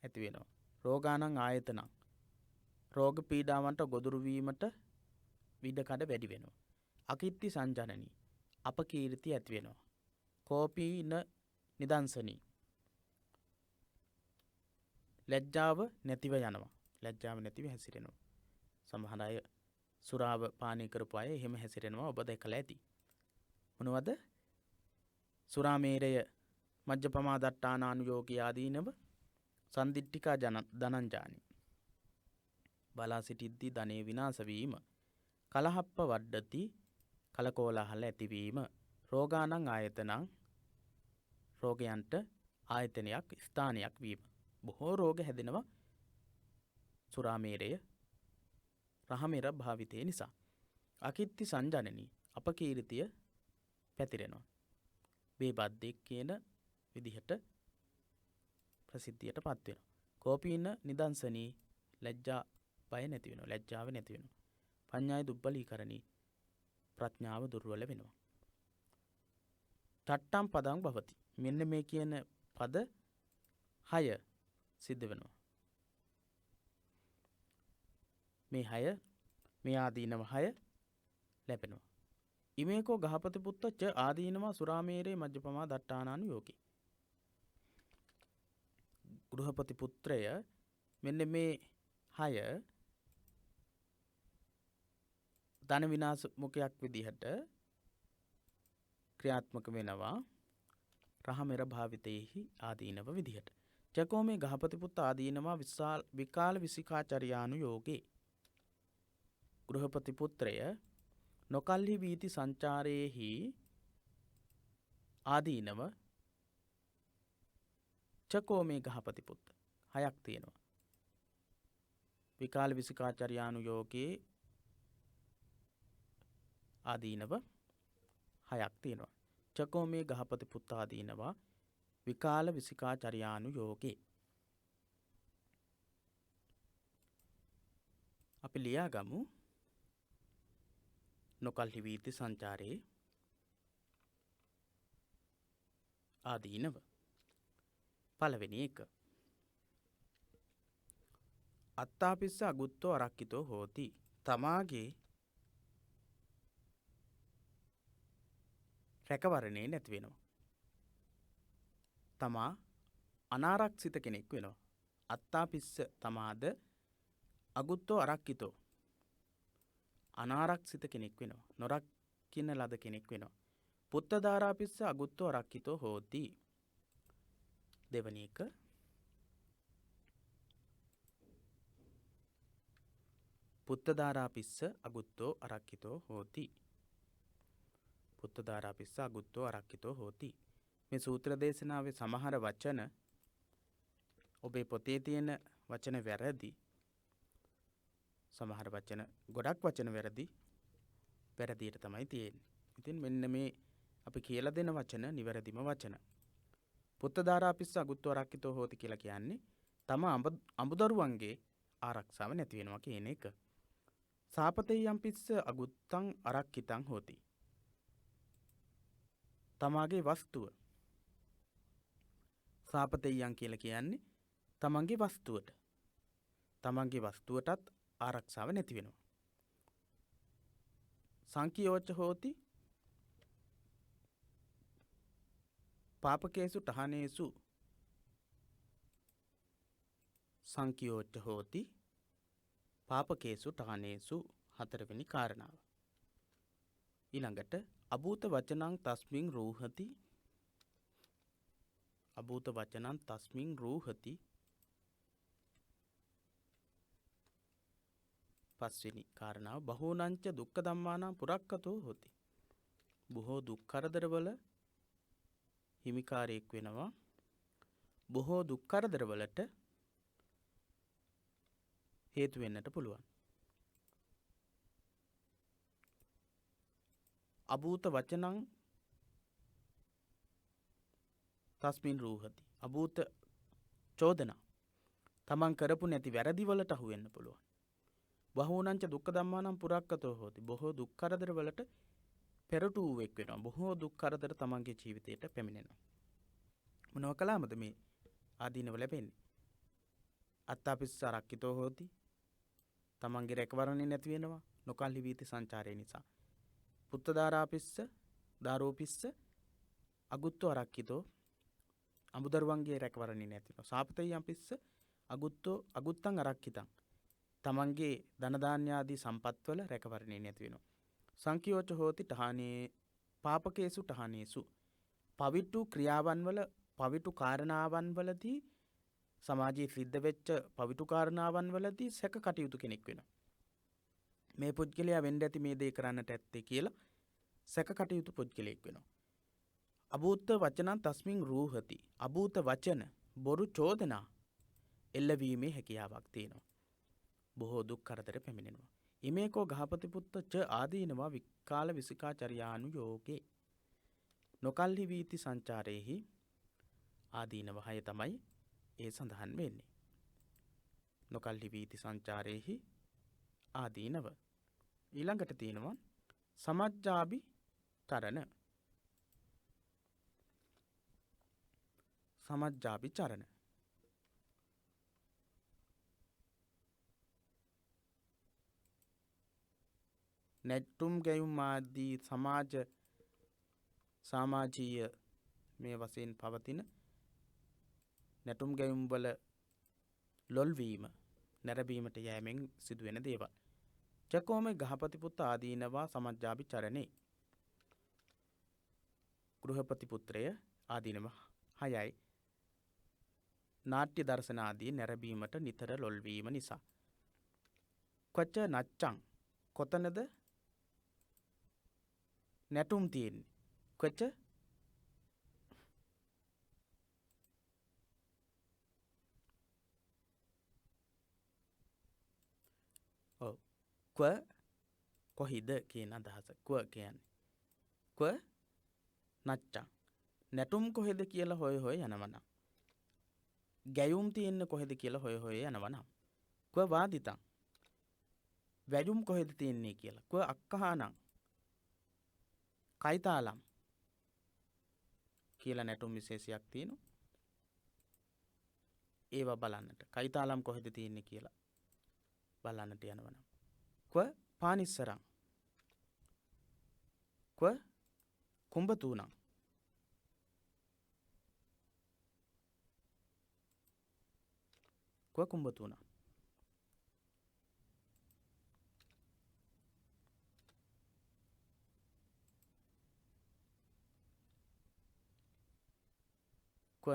ඇති වෙනවා. රෝගානං ආයතනං රෝග පීඩාවන්ට ගොදුරු වීමට විඩකඩ වැඩි වෙනවා. අකිත්ති සංජනනී අපකීර්ති ඇති වෙනවා. කෝපීන නිදංසනී ලැජ්ජාව නැතිව යනවා. ලැජ්ජාව නැතිව හැසිරෙනවා. සමහර අය සුරාව පානය කරපු අය එහෙම හැසිරෙනවා. ඔබ දැකලා ඇති. මොනවද? සුරාමේරය මජ්ජපමා දට්ඨානානුයෝගී ආදීනව සන්දිට්ඨිකා ධනංජානි බලා සිටිද්දී ධනෙ විනාශ වීම. කලහප්ප වඩ්ඩති කලකෝලාහල ඇතිවීම. රෝගානං ආයතනං රෝගයන්ට ආයතනයක් ස්ථානයක් වීම. බොහෝ රෝග හැදෙනවා සුරාමේරය රහමෙර භාවිතය නිසා. අකිත්ති සංජනනී අපකීර්තිය පැතිරෙනවා. බේබද්දෙක් කියන විදිහට ප්‍රසිද්ධියට පත් වෙනවා. කෝපීන නිදංසනී ලැජ්ජා බය නැති වෙනවා. ලැජ්ජාව නැති වෙනවා. පඤ්ඤාය දුබ්බලීකරණී ප්‍රඥාව දුර්වල වෙනවා. ටට්ටම් පදං භවති. මෙන්න මේ කියන පද 6 සිද්ධ වෙනවා. මේ ආදීනව 6 ලැබෙනවා. ඉමේකෝ ගහපති පුත්ත ච ආදීනවා සුරාමේරේ මජ්ජපමා දට්ඨානානුයෝගී. ගෘහපති පුත්‍රය මෙන්න මේ 6 ධන විනාශ මුඛයක් විදිහට ක්‍රියාත්මක වෙනවා රහමෙර භාවිතයේහි ආදීනව විදිහට. චකෝ මේ ගහපති පුත්ත ආදීනවා විකාල විසිකාචර්යානුයෝගේ. ගෘහපති පුත්‍රය නොකල්හි වීති සංචාරයේහි ආදීනව චකෝ මේ ගහපති පුත්ත 6ක් තියෙනවා. විකාල විසිකාචර්යානුයෝගේ ආදීනව 6ක් තියෙනවා. චකෝ මේ ගහපති පුත්ත ආදීනවා විකාල විසිකාචර්යානුයෝගේ. අපි ලියා ගමු නොකල්හි වීති සංචාරයේ ආදීනව. පළවෙනි එක අත්තාපිස්ස අගුත්තෝ අරක්කිතෝ හෝති. තමාගේ රැකවරණේ නැති වෙනවා. තමා අනාරක්ෂිත කෙනෙක් වෙනවා. අත්තාපිස්ස තමාද අගුත්තෝ අරක්කිතෝ අනාරක්ෂිත කෙනෙක් වෙනවා. නොරක්කින ලද කෙනෙක් වෙනවා. පුත්තදාරාපිස්ස අගුත්තෝ අරක්කිතෝ හෝති. දෙවැනි එක පුත්තදාරාපිස්ස අගුත්තෝ අරක්කිතෝ හෝති. පුත්තදාරාපිස්ස අගුත්තෝ අරක්කිතෝ හෝති. මේ සූත්‍ර දේශනාවේ සමහර වචන ඔබේ පොතේ තියෙන වචන වැරදි. සමහර වචන ගොඩක් වචන වැරදියට තමයි තියෙන්නේ. ඉතින් මෙන්න මේ අපි කියලා දෙන වචන නිවැරදිම වචන. පුත්තදාරාපිස්ස අගුත්තෝ අරක්කිතෝ හෝති කියලා කියන්නේ තම අඹදරුවන්ගේ ආරක්ෂාව නැති වෙනවා කියන එක. සාපතේයම් පිස්ස අගුත්තං අරක්කිතං හෝති. තමාගේ වස්තුව සාපතේයම් කියලා කියන්නේ තමන්ගේ වස්තුවටත් ආරක්ෂාව නැති වෙනවා. සංකියෝච්ච හෝති පාපකේසු ටහනේසු සංකියෝච්ච හෝති පාපකේසු ටහනේසු හතරවෙනි කාරණාව. ඊළඟට අභූත වචනං තස්මින් රූහති අභූත වචනං තස්මින් රූහති පස්වෙනි කාරණාව බහූනංච දුක්ඛ ධම්මානං පුරක්කතෝ හොති. බොහෝ දුක් කරදරවල හිමිකාරයෙක් වෙනවා. බොහෝ දුක් කරදරවලට හේතු වෙන්නට පුළුවන්. අභූත වචනං තස්මින් රූහති. අභූත චෝදනා තමන් කරපු නැති වැරදි වලට අහු වෙන්න පුළුවන්. බහූනංච දුක්ඛ ධම්මානං පුරක්කතෝ හෝති. බොහෝ දුක් කරදර වලට පෙරටුවෙක් වෙනවා. බොහෝ දුක් කරදර තමන්ගේ ජීවිතයට පැමිණෙනවා. මොනවා කළාමද මේ ආදීනව ලැබෙන්නේ? අත්තාපිස්ස අරක්කිතෝ හෝති. තමන්ගේ රැකවරණේ නැති වෙනවා නොකල්හි වීති සංචාරය නිසා. පුත්තදාරාපිස්ස දාරෝපිස්ස අගුත්තෝ අරක්කිතෝ අමුදරුවන්ගේ රැකවරණේ නැති වෙනවා. සාපතයන් පිස්ස අගුත්තං අරක්කිතං තමන්ගේ ධන දාන්‍ය ආදී සම්පත්වල රැකවරණේ නැති වෙනවා. සංකියෝච හෝති ටහනේ පාපකේසු ටහනේසු පවිටු ක්‍රියාවන් වල පවිටු කාරණාවන් වලදී සමාජයේ සිද්ධ වෙච්ච පවිටු කාරණාවන් වලදී සැක කටයුතු කෙනෙක් වෙනවා. මේ පුද්ගලයා වෙන්න ඇති මේ දේ කරන්නට ඇත්තේ කියලා සැක කටයුතු පුද්ගලයෙක් වෙනවා. අභූත වචනං තස්මින් රූහති. අභූත වචන බොරු චෝදනා එල්ලවීමේ හැකියාවක් තියෙනවා. බොහෝ දුක් කරදර පැමිණෙනවා. ඉමේකෝ ගහපති පුත්ත ච ආදීනවා විකාල විසිකාචර්යානු යෝගේ. නොකල්හි වීති සංචාරයේහි ආදීනව 6 තමයි ඒ සඳහන් වෙන්නේ. නොකල්හි වීති සංචාරයේහි ආදීනව. ඊළඟට තියෙනවා සමජ්ජාබි චරණ. සමජ්ජාබි චරණ. නැට්ටුම් ගැයුම් ආදී සමාජීය මේ වශයෙන් පවතින නැටුම් ගැයුම් වල ලොල්වීම නැරඹීමට යෑමෙන් සිදුවෙන දේවල්. චකෝම ගහපති පුත්ත ආදීනවා සමජ්ජාබි චරණේ. ගෘහපති පුත්‍රය ආදීනව 6යි. නාට්‍ය දර්ශන ආදී නැරඹීමට නිතර ලොල්වීම නිසා. කොච්ච නච්චං කොතනද නැටුම් තියෙන්නේ? කොච්ච කොහිද කියන අදහස. කියන්නේ නච්චං නැටුම් කොහෙද කියලා හොය යනවනම්, ගැයුම් තියෙන්න කොහෙද කියලා හොය යනවනම්, වාදිතං වැජුම් කොහෙද තියෙන්නේ කියලා, අක්කහානං කයිතාලම් කියලා නැටුම් විශේෂයක් තියෙනවා. ඒවා බලන්නට කයිතාලම් කොහෙද තියෙන්නේ කියලා බලන්නට යනවනම්, පානිස්සරං කුඹතුණං කුඹතුණං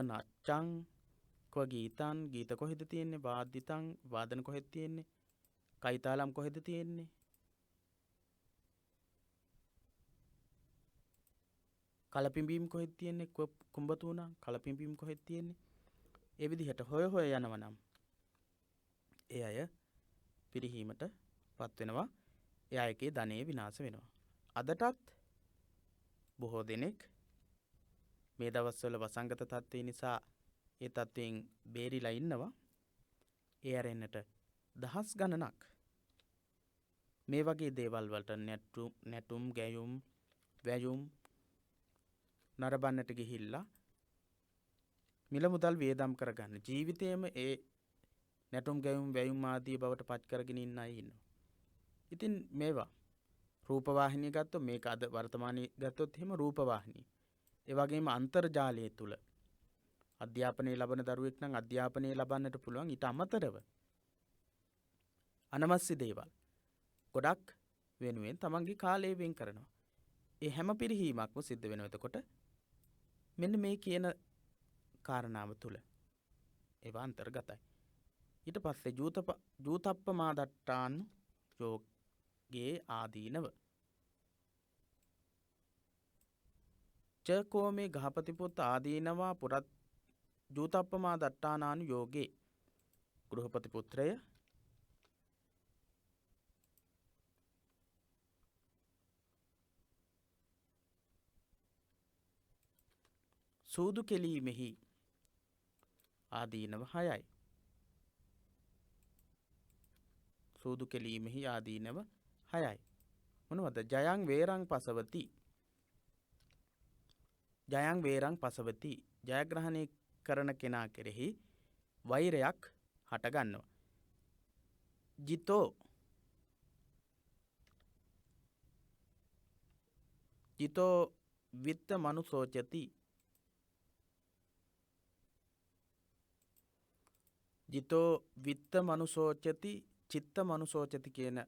නච්චං ගීතං ගීත කොහෙද තියෙන්නේ, වාදිතං වාදන කොහෙද තියෙන්නේ, කයිතාලම් කොහෙද තියෙන්නේ, කලපිඹීම් කොහෙද තියෙන්නේ, කුඹතුණං කලපිඹීම් කොහෙද තියෙන්නේ. ඒ විදිහට හොය යනවනම් ඒ අය පිරිහීමට පත් වෙනවා. ඒ අයගේ ධනෙ විනාශ වෙනවා. අදටත් බොහෝ දෙනෙක් මේ දවස්වල වසංගත තත්ත්වය නිසා ඒ තත්ත්වයෙන් බේරිලා ඉන්නවා. ඒ අරෙන්නට දහස් ගණනක් මේ වගේ දේවල් වලට නැටුම් ගැයුම් වැයුම් නරඹන්නට ගිහිල්ලා මිල මුදල් වියදම් කරගන්න. ජීවිතයේම ඒ නැටුම් ගැයුම් වැයුම් ආදී බවට පත් කරගෙන ඉන්න අය ඉන්නවා. ඉතින් මේවා රූපවාහිනිය ගත්තොත් මේක අද වර්තමානයේ ගත්තොත් එහෙම රූපවාහිනිය. ඒ වගේම අන්තර්ජාලය තුල අධ්‍යාපනය ලබන දරුවෙක් නම් අධ්‍යාපනය ලබන්නට පුළුවන්. ඊට අමතරව අනවශ්‍ය දේවල් ගොඩක් වෙනුවෙන් තමන්ගේ කාලය වෙන් කරනවා. ඒ හැම පිරිහීමක්ම සිද්ධ වෙනවා. එතකොට මෙන්න මේ කියන කාරණාව තුල ඒවා අන්තර්ගතයි. ඊට පස්සේ ජූතප්පමාදට්ටාන් යෝගේ ආදීනව චකෝමේ ගහපති පුත් ආදීනවා පුරත් ජූතප්පමාදට්ටානානු යෝගේ ගෘහපති පුත්‍රය සූදු කෙලීමෙහි ආදීනව 6යි. සූදු කෙලීමෙහි ආදීනව 6යි. මොනවද? ජයං වේරං පසවති. ජයං වේරං පසවති. ජයග්‍රහණය කරන කෙනා කෙරෙහි වෛරයක් හට ගන්නවා. ජිතෝ විත්ත මනුසෝචති. ජිතෝ විත්ත මනුසෝචති චිත්ත මනුසෝචති කියන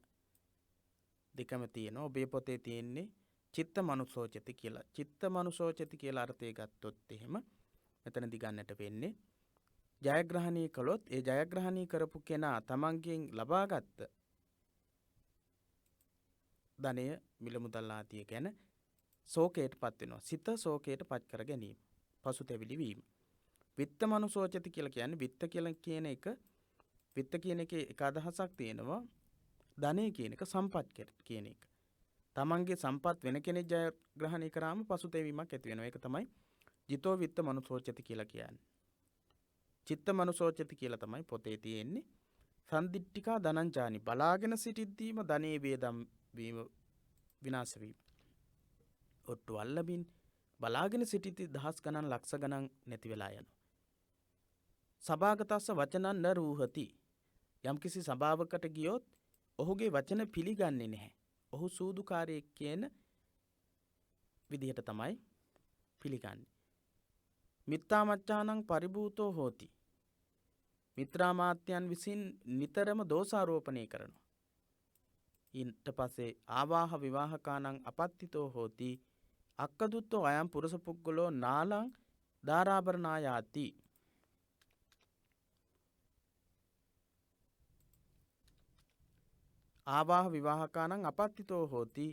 දෙකම තියෙනවා. ඔබේ පොතේ තියෙන්නේ චිත්ත මනුසෝචති කියලා. චිත්ත මනුසෝචති කියලා අර්ථය ගත්තොත් එහෙම මෙතනදී ගන්නට වෙන්නේ ජයග්‍රහණය කළොත් ඒ ජයග්‍රහණය කරපු කෙනා තමන්ගෙන් ලබාගත් ධනය මිල මුදල් ආදිය ගැන ශෝකයටපත් වෙනවා. සිත ශෝකයටපත් කර ගැනීම. පසුතැවිලි වීම. විත්ත මනුසෝචති කියලා කියන්නේ විත්ත කියලා කියන එක විත්ත කියන එකේ එක අදහසක් තියෙනවා. ධනය කියන එක සම්පත් කියන එක. තමන්ගේ සම්පත් වෙන කෙනෙක් ජයග්‍රහණය කරාම පසුතැවීමක් ඇති වෙනවා. ඒක තමයි ජිතෝ විත්ත මනුසෝචති කියලා කියන්නේ. චිත්ත මනුසෝචති කියලා තමයි පොතේ තියෙන්නේ. සන්දිට්ඨිකා ධනංජානි බලාගෙන සිටිද්දීම ධනේ වේදම් වීම විනාශ වීම. ඔට්ටු අල්ලමින් බලාගෙන සිටිති දහස් ගණන් ලක්ෂ ගණන් නැති වෙලා යනවා. සභාගතස්ස වචනන් න රූහති. යම්කිසි සභාවකට ගියොත් ඔහුගේ වචන පිළිගන්නේ නැහැ. ඔහු සූදුකාරයෙක් කියන විදිහට තමයි පිළිගන්නේ. මිත්තාමච්ඡානං පරිභූතෝ හෝති. මිත්‍රාමාත්‍යයන් විසින් නිතරම දෝෂාරෝපණය කරනවා. ඊට පස්සේ ආවාහ විවාහකානං අපත්තිතෝ හෝති. අක්කදුත්තෝ අයම් පුරුෂ පුද්ගලෝ නාලං දාරාභරණායාති. ආවාහ විවාහකානං අපත්තිතෝ හෝති.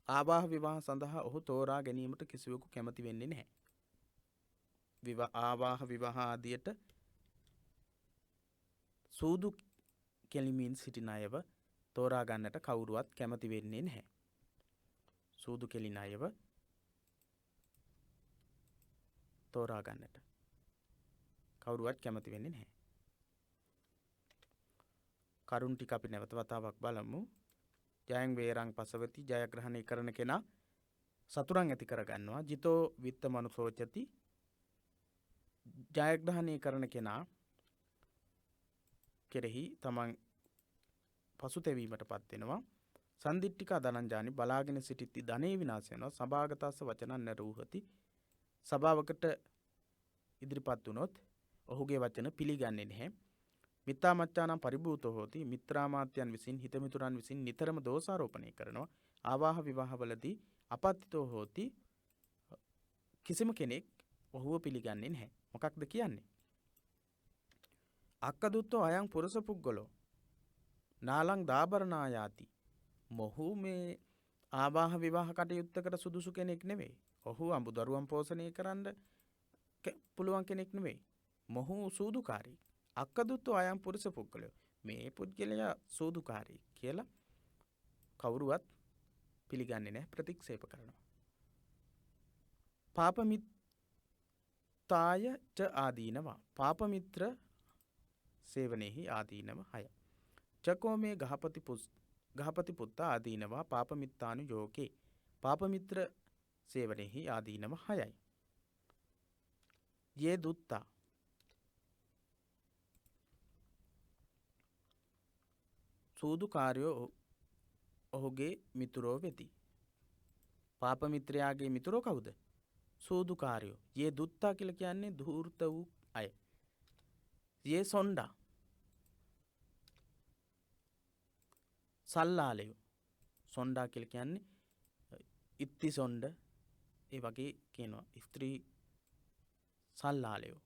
ආවාහ විවාහ සඳහා ඔහු තෝරා ගැනීමට කිසිවෙකු කැමති වෙන්නේ නැහැ. ආවාහ විවාහ ආදියට සූදු කෙලිමින් සිටින අයව තෝරා ගන්නට කවුරුවත් කැමති වෙන්නේ නැහැ. සූදු කෙලින අයව තෝරා ගන්නට කවුරුවත් කැමති වෙන්නේ නැහැ. කරුණ ටික අපි නැවත වතාවක් බලමු. ජයං වේරං පසවති. ජයග්‍රහණය කරන කෙනා සතුරන් ඇති කරගන්නවා. ජිතෝ විත්ත මනුසෝචති. ජයග්‍රහණය කරන කෙනා කෙරෙහි තමන් පසුතැවීමටපත් වෙනවා. සන්දිට්ඨිකා ධනංජානි බලාගෙන සිටිති ධනේ විනාශ වෙනවා. සභාගතස්ස වචනන් නරූහති. සභාවකට ඉදිරිපත් වුණොත් ඔහුගේ වචන පිළිගන්නේ නැහැ. මිත්තාමච්ඡානම් පරිභූතෝ හෝති. මිත්‍රාමාත්‍යයන් විසින් හිතමිතුරන් විසින් නිතරම දෝෂාරෝපණය කරනවා. ආවාහ විවාහවලදී අපත්තිතෝ හෝති. කිසිම කෙනෙක් ඔහුව පිළිගන්නේ නැහැ. මොකක්ද කියන්නේ? අක්කදුත්තෝ අයං පුරුෂ පුද්ගලෝ නාලං දාබරණායාති. මොහු මේ ආවාහ විවාහ කටයුත්තකට සුදුසු කෙනෙක් නෙවෙයි. ඔහු අඹදරුවන් පෝෂණය කරන්න පුළුවන් කෙනෙක් නෙවෙයි. මොහු සූදුකාරී. අක්කදුත්තෝ අයං පුරුෂ පුද්ගලෝ. මේ පුද්ගලයා සූදුකාරී කියලා කවුරුවත් පිළිගන්නේ නැහැ. ප්‍රතික්ෂේප කරනවා. පාපමිත්තාය ච ආදීනවා. පාපමිත්‍ර සේවනයේහි ආදීනව 6. චකෝමේ ගහපති පුත්ත ආදීනවා පාපමිත්තානු යෝගේ. පාපමිත්‍ර සේවනයේහි ආදීනව 6යි. යේ දුත්තා සූදුකාරයෝ ඔහුගේ මිතුරෝ වෙති. පාප මිත්‍රයාගේ මිතුරෝ කවුද? සූදුකාරයෝ. යේ දුත්තා කියලා කියන්නේ ධූර්ත වූ අය. යේ සොණ්ඩා සල්ලාලයෝ. සොණ්ඩා කියලා කියන්නේ ඉත්ති සොණ්ඩ ඒ වගේ කියනවා. ස්ත්‍රී සල්ලාලයෝ.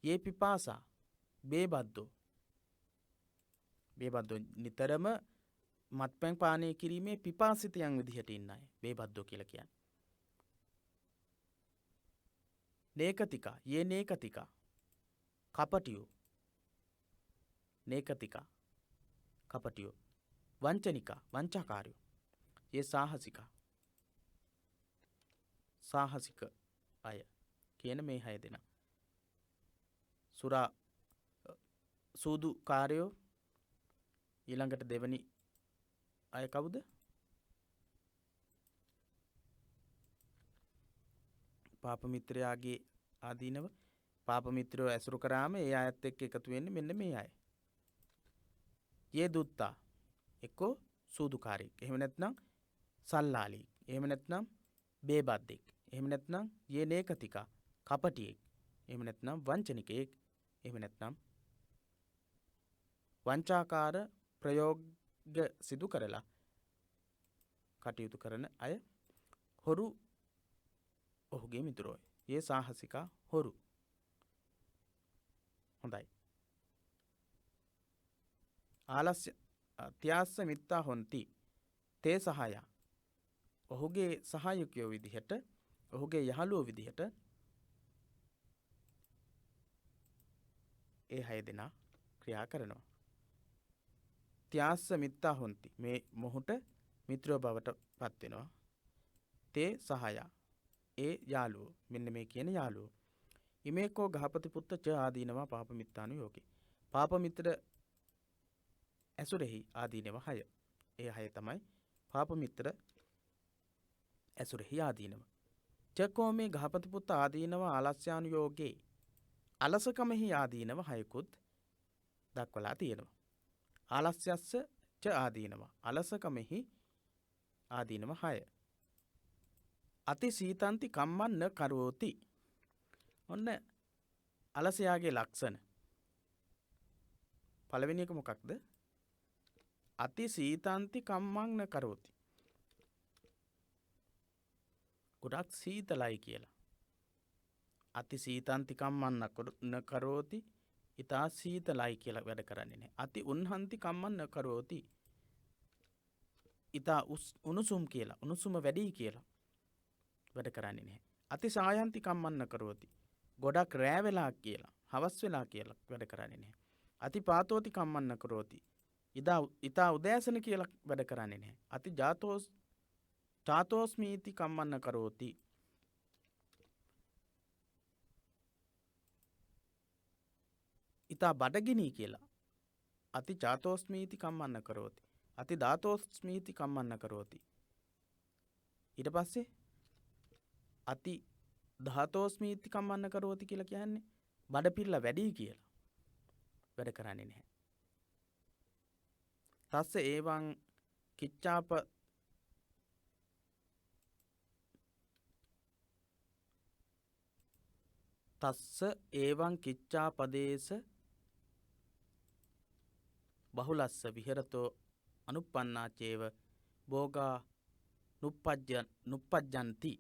යේ පිපාසා බේබද්දෝ. බේබද්දෝ නිතරම මත්පැන් පානය කිරීමේ පිපාසිතයන් විදිහට ඉන්න අය. බේබද්දෝ කියලා කියන්නේ. නේකතිකා යේ නේකතිකා කපටියෝ. නේකතිකා කපටියෝ. වංචනිකා වංචාකාරයෝ. යේ සාහසිකා සාහසික අය කියන මේ 6 දෙනා. සුරා සූදුකාරයෝ. ඊළඟට දෙවනි අය කවුද? පාප මිත්‍රයාගේ ආදීනව. පාප මිත්‍රයෝ ඇසුරු කරාම ඒ අයත් එක්ක එකතු වෙන්නේ මෙන්න මේ අය. යේ දුත්තා එක්කෝ සූදුකාරයෙක්. එහෙම නැත්නම් සල්ලාලී. එහෙම නැත්නම් බේබද්දෙක්. එහෙම නැත්නම් යේ නේකතිකා කපටියෙක්. එහෙම නැත්නම් වංචනිකයෙක්. එහෙම නැත්නම් වංචාකාර ප්‍රයෝග සිදු කරලා කටයුතු කරන අය. හොරු ඔහුගේ මිතුරෝයි. යේ සාහසිකා හොරු. හොඳයි. ආලස්ය ත්‍යාස්ස මිත්තා හොන්ති තේ සහාය. ඔහුගේ සහායකයෝ විදිහට ඔහුගේ යහළුවෝ විදිහට ඒ 6 දෙනා ක්‍රියා කරනවා. ත්‍යාස්ස මිත්තා හොන්ති මේ මොහුට මිත්‍රයෝ බවට පත් වෙනවා. තේ සහාය ඒ යාළුවෝ. මෙන්න මේ කියන යාළුවෝ. ඉමේකෝ ගහපති පුත්ත ච ආදීනවා පාප මිත්තානු යෝගේ. පාප මිත්‍ර ඇසුරෙහි ආදීනව 6. ඒ 6 තමයි පාප මිත්‍ර ඇසුරෙහි ආදීනව. චකෝ මේ ගහපති පුත්ත ආදීනව ආලස්යානු යෝගේ. අලසකමෙහි ආදීනව 6කුත් දක්වලා තියෙනවා. ආලස්යස්ස ච ආදීනව. අලසකමෙහි ආදීනව 6. අති සීතන්ති කම්මන් න කරෝති. ඔන්න අලසයාගේ ලක්ෂණ. පළවෙනි එක මොකක්ද? අති සීතන්ති කම්මන් න කරෝති. ගොඩක් සීතලයි කියලා. අති සීතන්ති කම්මන් න කරෝති. ඉතා සීතලයි කියලා වැඩ කරන්නේ නැහැ. අති උන්හන්ති කම්මන් න කරෝති. ඉතා උණුසුම් කියලා උණුසුම වැඩි කියලා වැඩ කරන්නේ නැහැ. අති සායන්ති කම්මන් න කරෝති. ගොඩක් රෑ වෙලා කියලා හවස් වෙලා කියලා වැඩ කරන්නේ නැහැ. අති පාතෝති කම්මන් න කරෝති. ඉතා උදෑසන කියලා වැඩ කරන්නේ නැහැ. අති චාතෝස්මීති කම්මන් න කරෝති. ඉතා බඩගිනි කියලා අති චාතෝස්මීති කම්මන් න කරෝති. අති ධාතෝස්මීති කම්මන් න කරෝති. ඊට පස්සේ අති ධාතෝස්මීති කම්මන් න කරෝති කියලා කියන්නේ බඩ පිරලා වැඩි කියලා වැඩ කරන්නේ නැහැ. තස්ස ඒවං කිච්ඡාප තස්ස ඒවං කිච්ඡාපදේශ බහුලස්ස විහෙරතෝ අනුප්පන්නාචේව භෝගා නුප්පජ්ජන්ති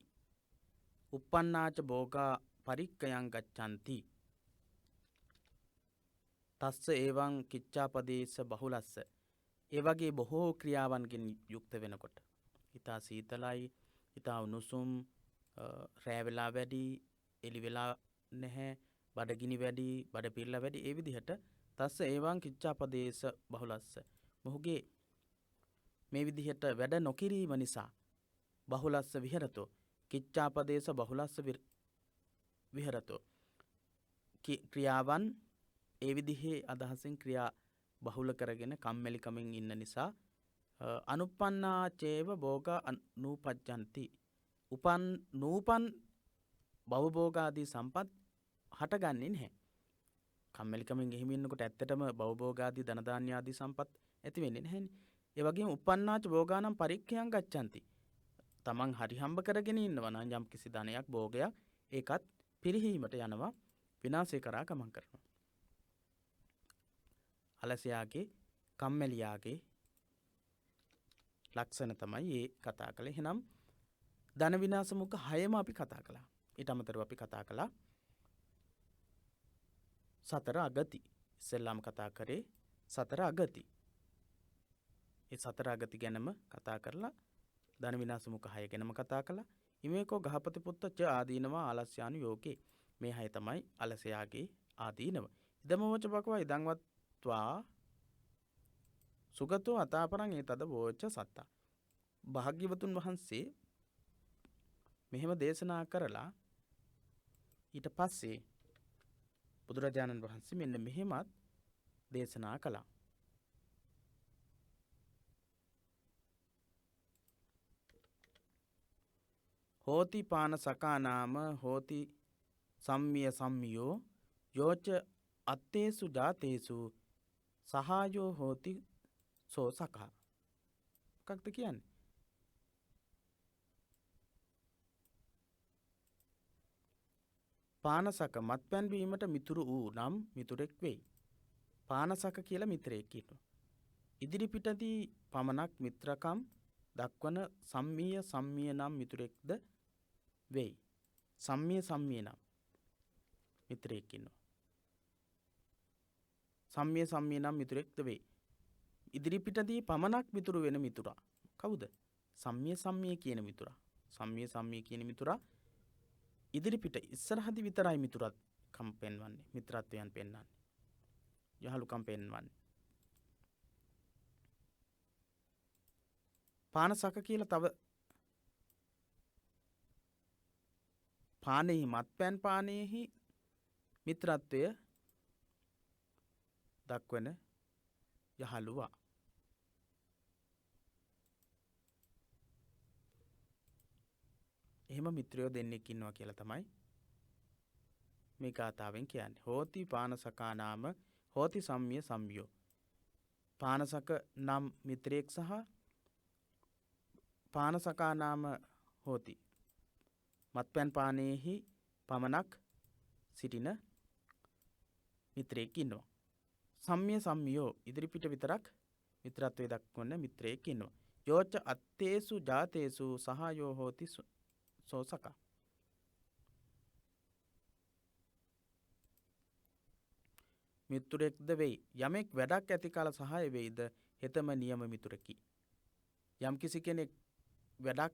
uppannāca භෝගා පරික්කයන් ගච්ඡanti. තස්ස ඒවං කිච්ඡාපදේශ බහුලස්ස. ඒ වගේ බොහෝ ක්‍රියාවන්ගෙන් යුක්ත වෙනකොට ඊතා සීතලයි, ඊතා උණුසුම්, රෑ වෙලා වැඩි, එළි වෙලා නැහැ, බඩගිනි වැඩි, බඩ පිරලා වැඩි, ඒ විදිහට තස්ස ඒවං කිච්ඡාපදේශ බහුලස්ස. මොහුගේ මේ විදිහට වැඩ නොකිරීම නිසා බහුලස්ස විහෙරතෝ කිච්ඡාපදේශ බහුලස්ස විහෙරතෝ ක්‍රියාවන් ඒ විදිහේ අදහසින් ක්‍රියා බහුල කරගෙන කම්මැලිකමින් ඉන්න නිසා අනුප්පන්නාචේව භෝගා නූපජ්ජಂತಿ නූපන් භවභෝගාදී සම්පත් හටගන්නේ නැහැ. කම්මැලිකමෙන් එහෙම ඉන්නකොට ඇත්තටම භවභෝගාදී ධන ධාන්‍ය ආදී සම්පත් ඇති වෙන්නේ නැහැනේ. ඒ වගේම uppannāca භෝගානම් පරික්ඛයන් ගච්ඡanti. තමන් හරි හම්බ කරගෙන ඉන්නවා නම් යම් කිසි ධනයක් භෝගයක් ඒකත් පිරිහීමට යනවා, විනාශය කරා ගමන් කරනවා. අලසයාගේ කම්මැලියාගේ ලක්ෂණ තමයි මේ කතා කළේ. එහෙනම් ධන විනාශ මුඛ 6ම අපි කතා කළා. ඊට අමතරව අපි කතා කළා සතර අගති. ඉස්සෙල්ලාම කතා කරේ සතර අගති. ඒ සතර අගති ගැනම කතා කරලා ධන විනාශ මුඛ 6 ගැනම කතා කළා. ඉමේකෝ ගහපති පුත්ත ච ආදීනවා ආලස්යානු යෝගේ. මේ 6 තමයි අලසයාගේ ආදීනව. ඉදමෝච බකවා ඉදං වත්වා සුගතෝ අතාපරං ඒතද වෝච සත්තා. භාග්‍යවතුන් වහන්සේ මෙහෙම දේශනා කරලා ඊට පස්සේ බුදුරජාණන් වහන්සේ මෙන්න මෙහෙමත් දේශනා කළා. හෝති පාන සකානාම හෝති සම්මිය සම්මියෝ යෝච අත්තේසු ජාතේසු සහායෝ හෝති සෝ සකා. මොකක්ද කියන්නේ? පානසක මත්පැන් බීමට මිතුරු වූ නම් මිතුරෙක් වෙයි. පානසක කියලා මිත්‍රයෙක් ඉන්නවා. ඉදිරිපිටදී පමණක් මිත්‍රකම් දක්වන සම්මිය නම් මිතුරෙක්ද වෙයි. සම්මිය නම් මිත්‍රයෙක් ඉන්නවා. සම්මිය නම් මිතුරෙක්ද වෙයි. ඉදිරිපිටදී පමණක් මිතුරු වෙන මිතුරා කවුද? සම්මිය කියන මිතුරා. සම්මිය කියන මිතුරා ඉදිරිපිට ඉස්සරහදී විතරයි මිතුරත්කම් පෙන්වන්නේ, මිත්‍රත්වයන් පෙන්වන්නේ, යහළුකම් පෙන්වන්නේ. පානසක කියලා තව පානෙහි මත්පැන් පානෙහි මිත්‍රත්වය දක්වන යහළුවා. එහෙම මිත්‍රයෝ දෙන්නෙක් ඉන්නවා කියලා තමයි මේ ගාථාවෙන් කියන්නේ. හෝති පානසකා නාම හෝති සම්මිය සම්මියෝ. පානසක නම් මිත්‍රයෙක් සහ පානසකා නාම හෝති මත්පැන් පානෙහි පමණක් සිටින මිත්‍රයෙක් ඉන්නවා. සම්මිය සම්මියෝ ඉදිරිපිට විතරක් මිත්‍රත්වයේ දක්වන මිත්‍රයෙක් ඉන්නවා. යෝච අත්තේසු ජාතේසු සහායෝ හෝති සෝ සකා. මිතුරෙක්ද වෙයි. යමෙක් වැඩක් ඇති කල සහාය වෙයිද හෙතම නියම මිතුරකි. යම් කිසි කෙනෙක් වැඩක්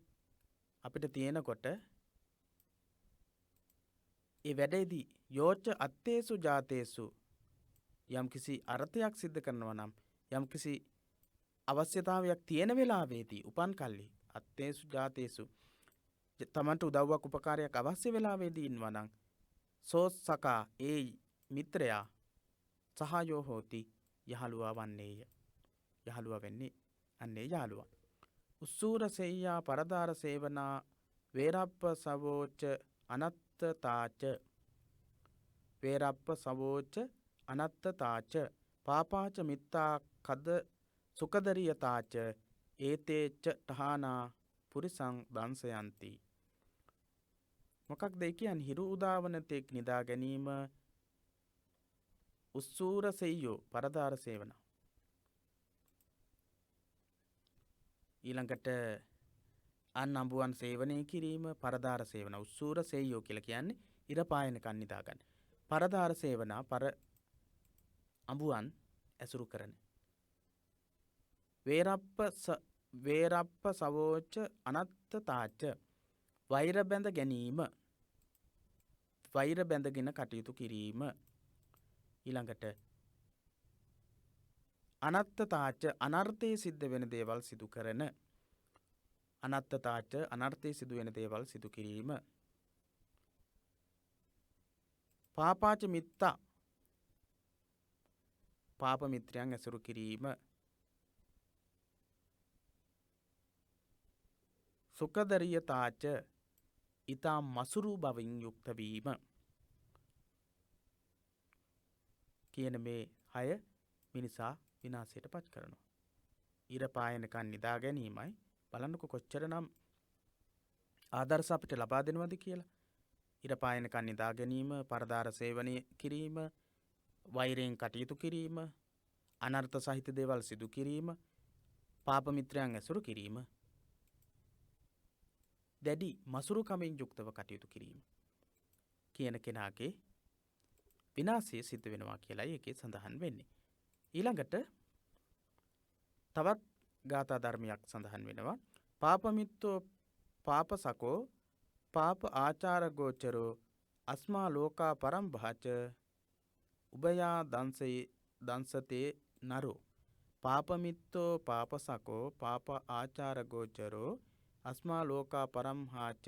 අපිට තියෙනකොට ඒ වැඩේදී යෝච අත්තේසු ජාතේසු යම් කිසි අර්ථයක් සිද්ධ කරනවා නම් යම් කිසි අවශ්‍යතාවයක් තියෙන වෙලාවේදී උපන් කල්ලි අත්තේසු ජාතේසු තමන්ට උදව්වක් උපකාරයක් අවශ්‍ය වෙලාවේදී ඉන්නවා නම් සෝ සකා ඒ මිත්‍රයා සහායෝ හෝති යහළුවා වන්නේය. යහළුවා වෙන්නේ අන්නේ යහළුවා. උස්සූර සෙය්‍යා පරදාර සේවනා වේරප්ප සවෝච අනත්තතාච වේරප්ප සවෝච අනත්තතාච පාපාච මිත්තා කද සුකදරියතාච ඒතේච ඨානා පුරිසං දංසයන්ති. මොකක්ද ඒ කියන්නේ? හිරු උදාවන තෙක් නිදා ගැනීම, උස්සූර සෙය්‍යෝ පරදාර සේවනා, ඊළඟට අන් අඹුවන් සේවනය කිරීම පරදාර සේවනා. උස්සූර සෙය්‍යෝ කියලා කියන්නේ ඉර පායනකන් නිදා ගන්න. පරදාර සේවනා පර අඹුවන් ඇසුරු කරන. වේරප්ප සවෝච අනත්තතාච වෛර බැඳ ගැනීම, වෛර බැඳගෙන කටයුතු කිරීම. ඊළඟට අනත්තතාච අනර්ථයේ සිද්ධ වෙන දේවල් සිදු කරන. අනත්තතාච අනර්ථයේ සිදු වෙන දේවල් සිදු කිරීම. පාපාච මිත්තා පාප මිත්‍රයන් ඇසුරු කිරීම. සුකදරියතාච ඊතා මසුරු බවින් යුක්ත වීම කියන මේ 6 මිනිසා විනාශයට පත් කරනවා. ඉර පායනකන් නිදා ගැනීමයි බලන්නකො කොච්චරනම් ආදර්ශ අපිට ලබා දෙනවද කියලා. ඉර පායනකන් නිදා ගැනීම, පරදාර සේවනය කිරීම, වෛරයෙන් කටයුතු කිරීම, අනර්ථ සහිත දේවල් සිදු කිරීම, පාප මිත්‍රයන් ඇසුරු කිරීම, දැඩි මසුරුකමින් යුක්තව කටයුතු කිරීම කියන කෙනාගේ විනාශය සිද්ධ වෙනවා කියලායි ඒකේ සඳහන් වෙන්නේ. ඊළඟට තවත් ගාථා ධර්මයක් සඳහන් වෙනවා. පාපමිත්තෝ පාපසකෝ පාප ආචාර ගෝචරෝ අස්මා ලෝකා පරම්භාච උභයා දංසතේ නරෝ. පාපමිත්තෝ පාපසකෝ පාප ආචාර ගෝචරෝ අස්මා ලෝකා පරම්හාච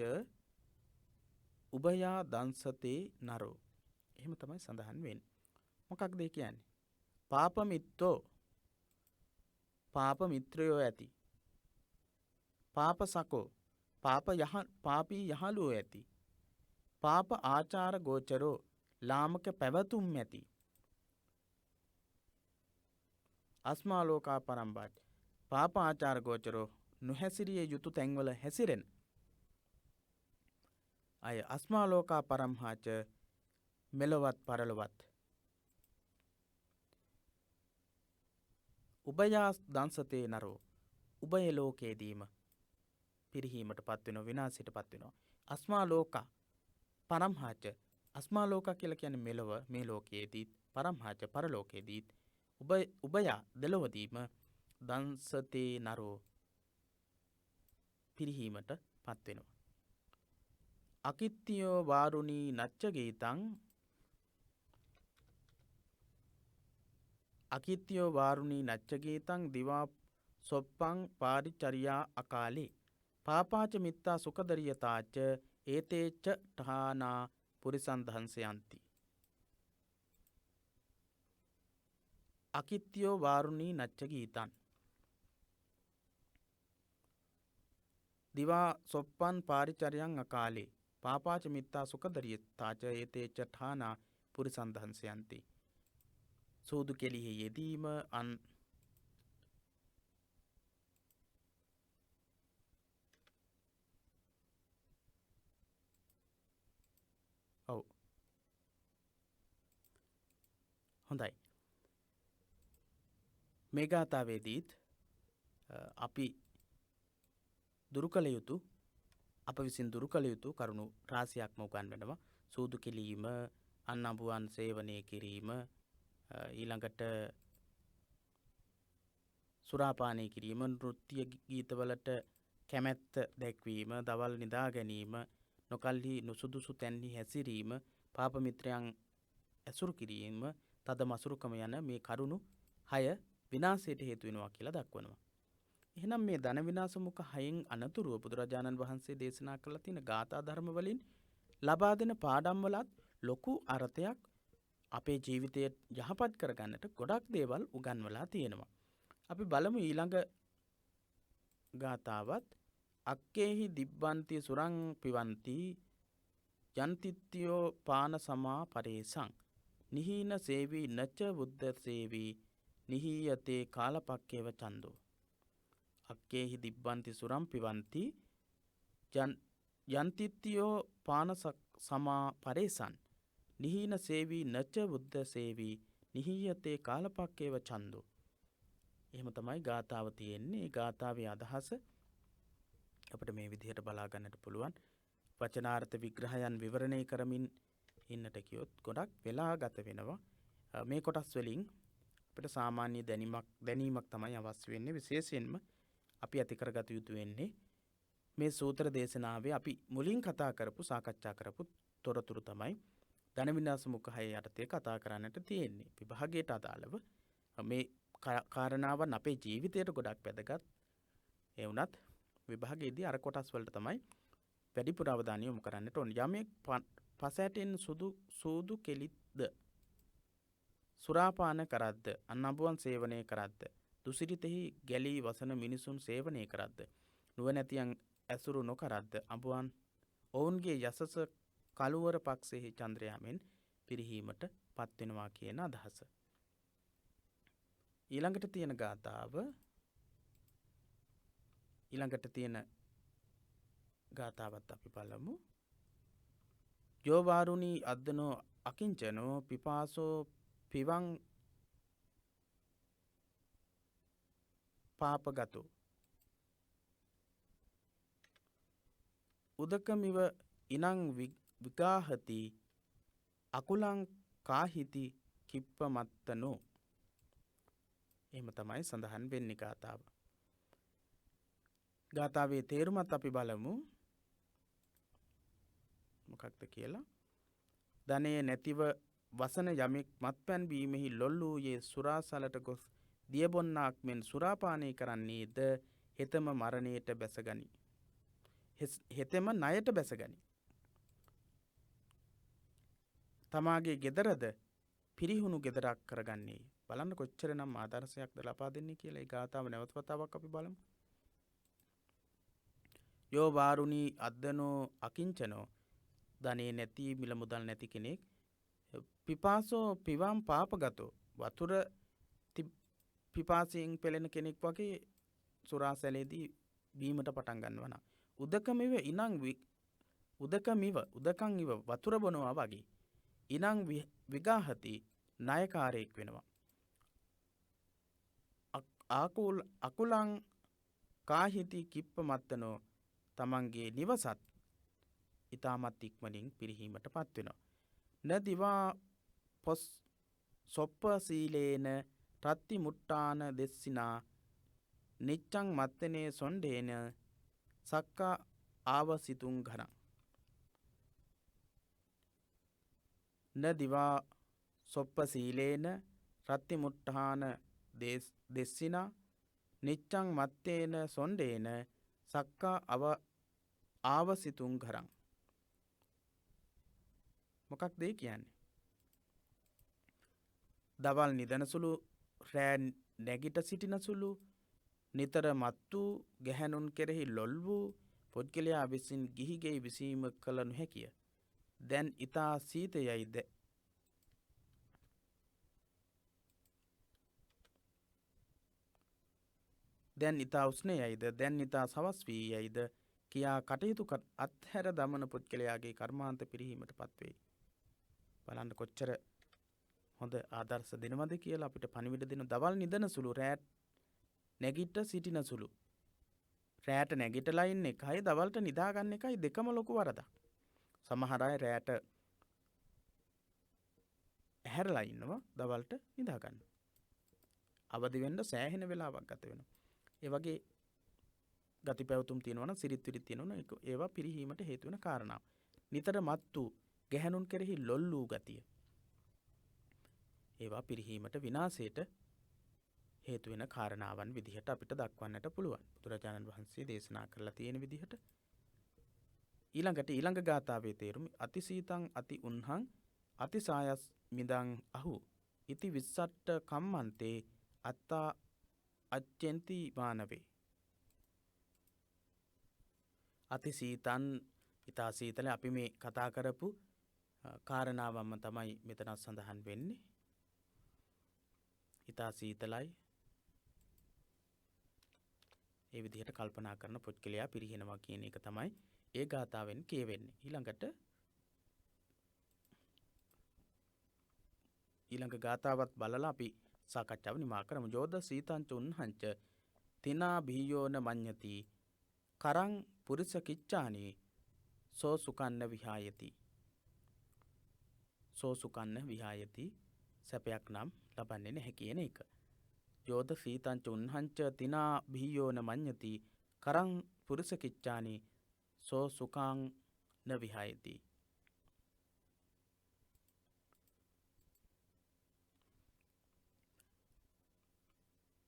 උභයා දංසතේ නරෝ. එහෙම තමයි සඳහන් වෙන්නේ. මොකක්ද ඒ කියන්නේ? පාපමිත්තෝ පාප මිත්‍රයෝ ඇති. පාපසකෝ පාපී යහළුවෝ ඇති. පාප ආචාර ගෝචරෝ ලාමක පැවතුම් ඇති. අස්මා ලෝකා පරම්භාච පාප ආචාර ගෝචරෝ නොහැසිරිය යුතු තැන්වල හැසිරෙන අය අස්මා ලෝකා පරම්හාච මෙලොවත් පරලොවත් උභයා දංසතේ නරෝ උභය ලෝකයේදීම පිරිහීමට පත්වෙනවා, විනාශයට පත්වෙනවා. අස්මා ලෝකා පරම්හාච අස්මා ලෝකා කියලා කියන්නේ මෙලොව මේ ලෝකයේදීත්, පරම්හාච පරලෝකයේදීත් උභයා දෙලොවදීම දංසතේ නරෝ පිරිහීමට පත්වෙනවා. අකිත්තියෝ වාරුණී නච්ච ගීතං අකිත්තියෝ වාරුණී නච්ච ගීතං දිවා සොප්පං පාරිචර්යා අකාලේ පාපාච මිත්තා සුඛදරියතාච ඒතේච ඨානා පුරිසන්ධංසයන්ති. අකිත්තියෝ වාරුණී නච්ච ගීතං දිවා සොප්පන් පාරිචර්යං අකාලේ පාපාච මිත්තා සුඛදරියතාච ඒතේච ඨානා පුරිසන්ධංසයන්ති. සූදු කෙලිහි යෙදීම හොඳයි. මේ ගාථාවේදීත් අපි දුරු කළ යුතු අප විසින් දුරු කළ යුතු කරුණු රාශියක්ම උගන්වනවා. සූදු කෙලීම, අන්නඹුවන් සේවනය කිරීම, ඊළඟට සුරාපානය කිරීම, නෘත්‍ය ගීතවලට කැමැත්ත දැක්වීම, දවල් නිදා ගැනීම, නොකල්හි නුසුදුසු තැන්හි හැසිරීම, පාප මිත්‍රයන් ඇසුරු කිරීම, තද මසුරුකම යන මේ කරුණු 6 විනාශයට හේතු වෙනවා කියලා දක්වනවා. එහෙනම් මේ ධන විනාශ මුඛ 6න් අනතුරුව බුදුරජාණන් වහන්සේ දේශනා කළ තියෙන ගාථා ධර්ම වලින් ලබා දෙන පාඩම් වලත් ලොකු අර්ථයක් අපේ ජීවිතය යහපත් කරගන්නට ගොඩක් දේවල් උගන්වලා තියෙනවා. අපි බලමු ඊළඟ ගාථාවත්. අක්කේහි දිබ්බන්ති සුරං පිවන්ති යන්තිත්‍යෝ පාන සමා පරේසං නිහීන සේවී නච්ච බුද්ධ සේවී නිහීයතේ කාලපක්කේව චන්දෝ. අක්කේහි දිබ්බන්ති සුරං පිවන්ති යන්තිත්‍යෝ පාන සමා පරේසං නිහීන සේවී නච්ච බුද්ධ සේවී නිහීයතේ කාලපක්කේව චන්දෝ. එහෙම තමයි ගාථාව තියෙන්නේ. ඒ ගාථාවේ අදහස අපිට මේ විදිහට බලා ගන්නට පුළුවන්. වචනාර්ථ විග්‍රහයන් විවරණය කරමින් ඉන්නට කියොත් ගොඩක් වෙලා ගත වෙනවා. මේ කොටස් වලින් අපිට සාමාන්‍ය දැනීමක් තමයි අවශ්‍ය වෙන්නේ. විශේෂයෙන්ම අපි ඇති කරගත යුතු වෙන්නේ මේ සූත්‍ර දේශනාවේ අපි මුලින් කතා කරපු සාකච්ඡා කරපු තොරතුරු තමයි ධන විනාශ මුඛ 6 යටතේ කතා කරන්නට තියෙන්නේ. විභාගයට අදාළව මේ කාරණාවන් අපේ ජීවිතයට ගොඩක් වැදගත්. ඒ වුණත් විභාගයේදී අර කොටස් වලට තමයි වැඩිපුර අවධානය යොමු කරන්නට ඕන. යමෙක් පසැටෙන් සූදු කෙලිද්ද සුරාපාන කරද්ද අන්නඹුවන් සේවනය කරද්ද දුසිරිතෙහි ගැලී වසන මිනිසුන් සේවනය කරද්ද නුවණැතියන් ඇසුරු නොකරද්ද අඹුවන් ඔවුන්ගේ යසස කළුවර පක්ෂෙහි චන්ද්‍රයාමෙන් පිරිහීමට පත්වෙනවා කියන අදහස. ඊළඟට තියෙන ගාථාව ඊළඟට තියෙන ගාථාවත් අපි බලමු. යෝවාරුණී අද්දනෝ අකිංචනෝ පිපාසෝ පිවං පාපගතෝ උදකමිව ඉනං විගාහති අකුලං කාහිති කිප්පමත්තනෝ. එහෙම තමයි සඳහන් වෙන්නේ ගාථාව. ගාථාවේ තේරුමත් අපි බලමු මොකක්ද කියලා. ධනය නැතිව වසන යමෙක් මත්පැන් බීමෙහි ලොල් වූයේ සුරාසලට ගොස් දියබොන්නාක් මෙන් සුරාපානය කරන්නේද හෙතම මරණයට බැසගනි. හෙතෙම ණයට බැසගනි. තමාගේ ගෙදරද පිරිහුණු ගෙදරක් කරගන්නේ. බලන්න කොච්චරනම් ආදර්ශයක්ද ලබා දෙන්නේ කියලා. ඒ ගාථාව නැවත වතාවක් අපි බලමු. යෝ වාරුණී අද්දනෝ අකිංචනෝ ධනේ නැති මිල මුදල් නැති කෙනෙක් පිපාසෝ පිවම් පාපගතෝ වතුර පිපාසයෙන් පෙළෙන කෙනෙක් වගේ සුරාසැලේදී බීමට පටන් ගන්නවා නම් උදකමිව උදකන් ඉව වතුර බොනවා වගේ ඉනං විගාහති ණයකාරයෙක් වෙනවා. අකුලං කාහිති කිප්පමත්තනෝ තමන්ගේ නිවසත් ඉතාමත් ඉක්මනින් පිරිහීමට පත් වෙනවා. න දිවා පොස් සොප්ප සීලේන රත්ති මුට්ටාන දෙස්සිනා නිච්චං මත්තනේ සොණ්ඩේන සක්කා ආවසිතුන් ඝරං. න දිවා සොප්ප සීලේන රත්ති මුට්ටාන දෙස්සිනා නිච්චං මත්තේන සොණ්ඩේන සක්කා ආවසිතුන් ඝරං. මොකක්ද ඒ කියන්නේ? දවල් නිදනසුළු රෑ නැගිට සිටිනසුළු නිතර මත්තු ගැහැණුන් කෙරෙහි ලොල් වූ පුද්ගලයා විසින් ගිහිගෙයි විසීම කළ නොහැකිය. දැන් ඊතා සීතයයිද දැන් ඊතා උෂ්ණයයිද දැන් ඊතා සවස් වී යයිද කියා කටයුතු අත්හැර දමන පුද්ගලයාගේ කර්මාන්ත පිරිහීමට පත්වෙයි. බලන්න කොච්චර හොඳ ආදර්ශ දෙනවද කියලා. අපිට පණිවිඩ දෙන දවල් නිදන සුළු රෑට නැගිට සිටින සුළු. රෑට නැගිටලා ඉන්න එකයි දවල්ට නිදාගන්න එකයි දෙකම ලොකු වරදක්. සමහර අය රෑට ඇහැරලා ඉන්නවා දවල්ට නිදාගන්න. අවදි වෙන්න සෑහෙන වෙලාවක් ගත වෙනවා. ඒ වගේ ගති පැවතුම් තියෙනවා නම් සිරිත් විරිත් තියෙනවා නම් ඒවා පිරිහීමට හේතු වෙන කාරණා. නිතර මත්තු ගැහැණුන් කෙරෙහි ලොල් වූ ගතිය. ඒවා පිරිහීමට විනාශයට හේතු වෙන කාරණාවන් විදිහට අපිට දක්වන්නට පුළුවන්. බුදුරජාණන් වහන්සේ දේශනා කරලා තියෙන විදිහට. ඊළඟ ගාථාවේ තේරුම අතිසීතං අති උන්හං අතිසායස් මිදං අහු ඉති විස්සට්ට කම්මන්තේ අත්තා අච්චෙන්ති මානවේ. අතිසීතන් ඉතා සීතල අපි මේ කතා කරපු කාරණාවම තමයි මෙතන සඳහන් වෙන්නේ. ඉතා සීතලයි. ඒ විදිහට කල්පනා කරන පුද්ගලයා පිරිහෙනවා කියන එක තමයි ඒ ගාථාවෙන් කියවෙන්නේ. ඊළඟ ගාථාවත් බලලා අපි සාකච්ඡාව නිමා කරමු. යෝධ සීතංච උන්හංච තිනා බීයෝන මඤ්ඤති කරං පුරිස කිච්ඡානි සෝ සුකන්න විහායති. සෝ සුකන්න විහායති සැපයක් නම් ලබන්නේ නැහැ කියන එක. යෝධ සීතංච උන්හංච තිනා බීයෝන මඤ්ඤති කරං පුරිස කිච්ඡානි සෝ සුකං න විහායති.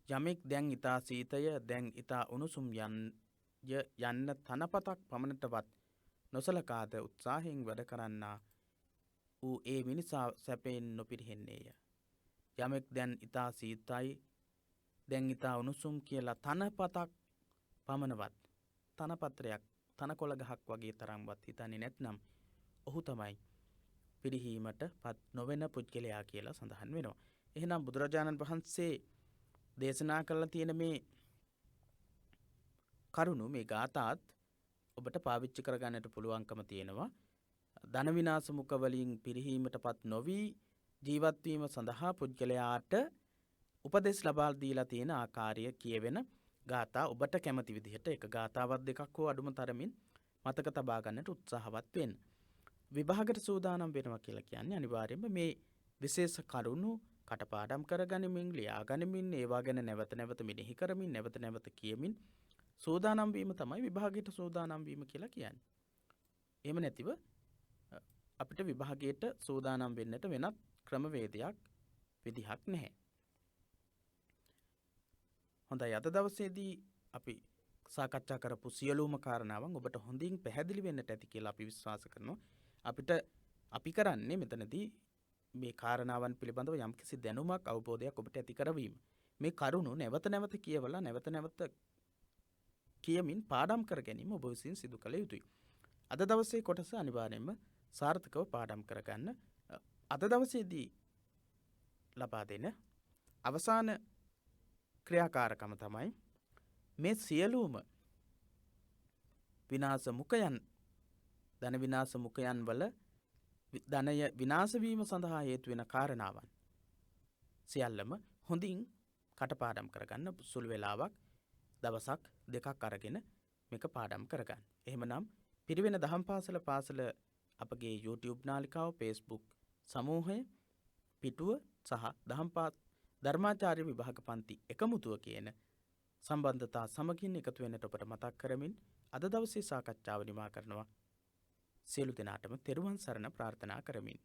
යමෙක් දැන් ඊතා සීතය දැන් ඊතා උණුසුම් යන්න තනපතක් පමණටවත් නොසලකාද උත්සාහයෙන් වැඩ කරන්නා ඌ ඒ මිනිසා සැපයෙන් නොපිරිහෙන්නේය. යමෙක් දැන් ඊතා සීතයි දැන් ඊතා උණුසුම් කියලා තනපතක් පමණවත් තනපත්‍රයක් තනකොළ ගහක් වගේ තරම්වත් හිතන්නේ නැත්නම් ඔහු තමයි පිරිහීමට පත් නොවන පුද්ගලයා කියලා සඳහන් වෙනවා. එහෙනම් බුදුරජාණන් වහන්සේ දේශනා කරලා තියෙන මේ කරුණු මේ ගාථාත් ඔබට පාවිච්චි කරගන්නට පුළුවන්කම තියෙනවා. ධන විනාශ මුඛ වලින් පිරිහීමටපත් නොවි ජීවත් වීම සඳහා පුද්ගලයාට උපදෙස් ලබා දීලා තියෙන ආකාරය කියවෙන ගාථා ඔබට කැමති විදිහට එක ගාථාවක් දෙකක් හෝ අඩුම තරමින් මතක තබා ගන්නට උත්සාහවත් වෙන්න. විභාගයට සූදානම් වෙනවා කියලා කියන්නේ අනිවාර්යයෙන්ම මේ විශේෂ කරුණු කටපාඩම් කරගනිමින් ලියා ගනිමින් ඒවා ගැන නැවත නැවත මෙනෙහි කරමින් නැවත නැවත කියමින් සූදානම් වීම තමයි විභාගයට සූදානම් වීම කියලා කියන්නේ. එහෙම නැතිව අපිට විභාගයට සූදානම් වෙන්නට වෙනත් ක්‍රමවේදයක් විදිහක් නැහැ. හොඳයි, අද දවසේදී අපි සාකච්ඡා කරපු සියලුම කාරණාවන් ඔබට හොඳින් පැහැදිලි වෙන්නට ඇති කියලා අපි විශ්වාස කරනවා. අපි කරන්නේ මෙතනදී මේ කාරණාවන් පිළිබඳව යම්කිසි දැනුමක් අවබෝධයක් ඔබට ඇති කරවීම. මේ කරුණු නැවත නැවත කියවලා නැවත නැවත කියමින් පාඩම් කර ගැනීම ඔබ විසින් සිදු කළ යුතුයි. අද දවසේ කොටස අනිවාර්යයෙන්ම සාර්ථකව පාඩම් කරගන්න. අද දවසේදී ලබා දෙන අවසාන ක්‍රියාකාරකම තමයි මේ සියලුම විනාශ මුඛයන් ධන විනාශ මුඛයන් වල ධනය විනාශ වීම සඳහා හේතු වෙන කාරණාවන් සියල්ලම හොඳින් කටපාඩම් කරගන්න සුළු වේලාවක් දවසක් දෙකක් අරගෙන මේක පාඩම් කරගන්න. එහෙමනම් පිරිවෙන දහම් පාසල අපගේ YouTube නාලිකාව, Facebook සමූහය, පිටුව සහ ධර්මාචාර්ය විභාග පන්ති එකමුතුව කියන සම්බන්ධතා සමගින් එකතු වෙන්නට ඔබට මතක් කරමින් අද දවසේ සාකච්ඡාව නිමා කරනවා. සියලු දෙනාටම තෙරුවන් සරණ ප්‍රාර්ථනා කරමින්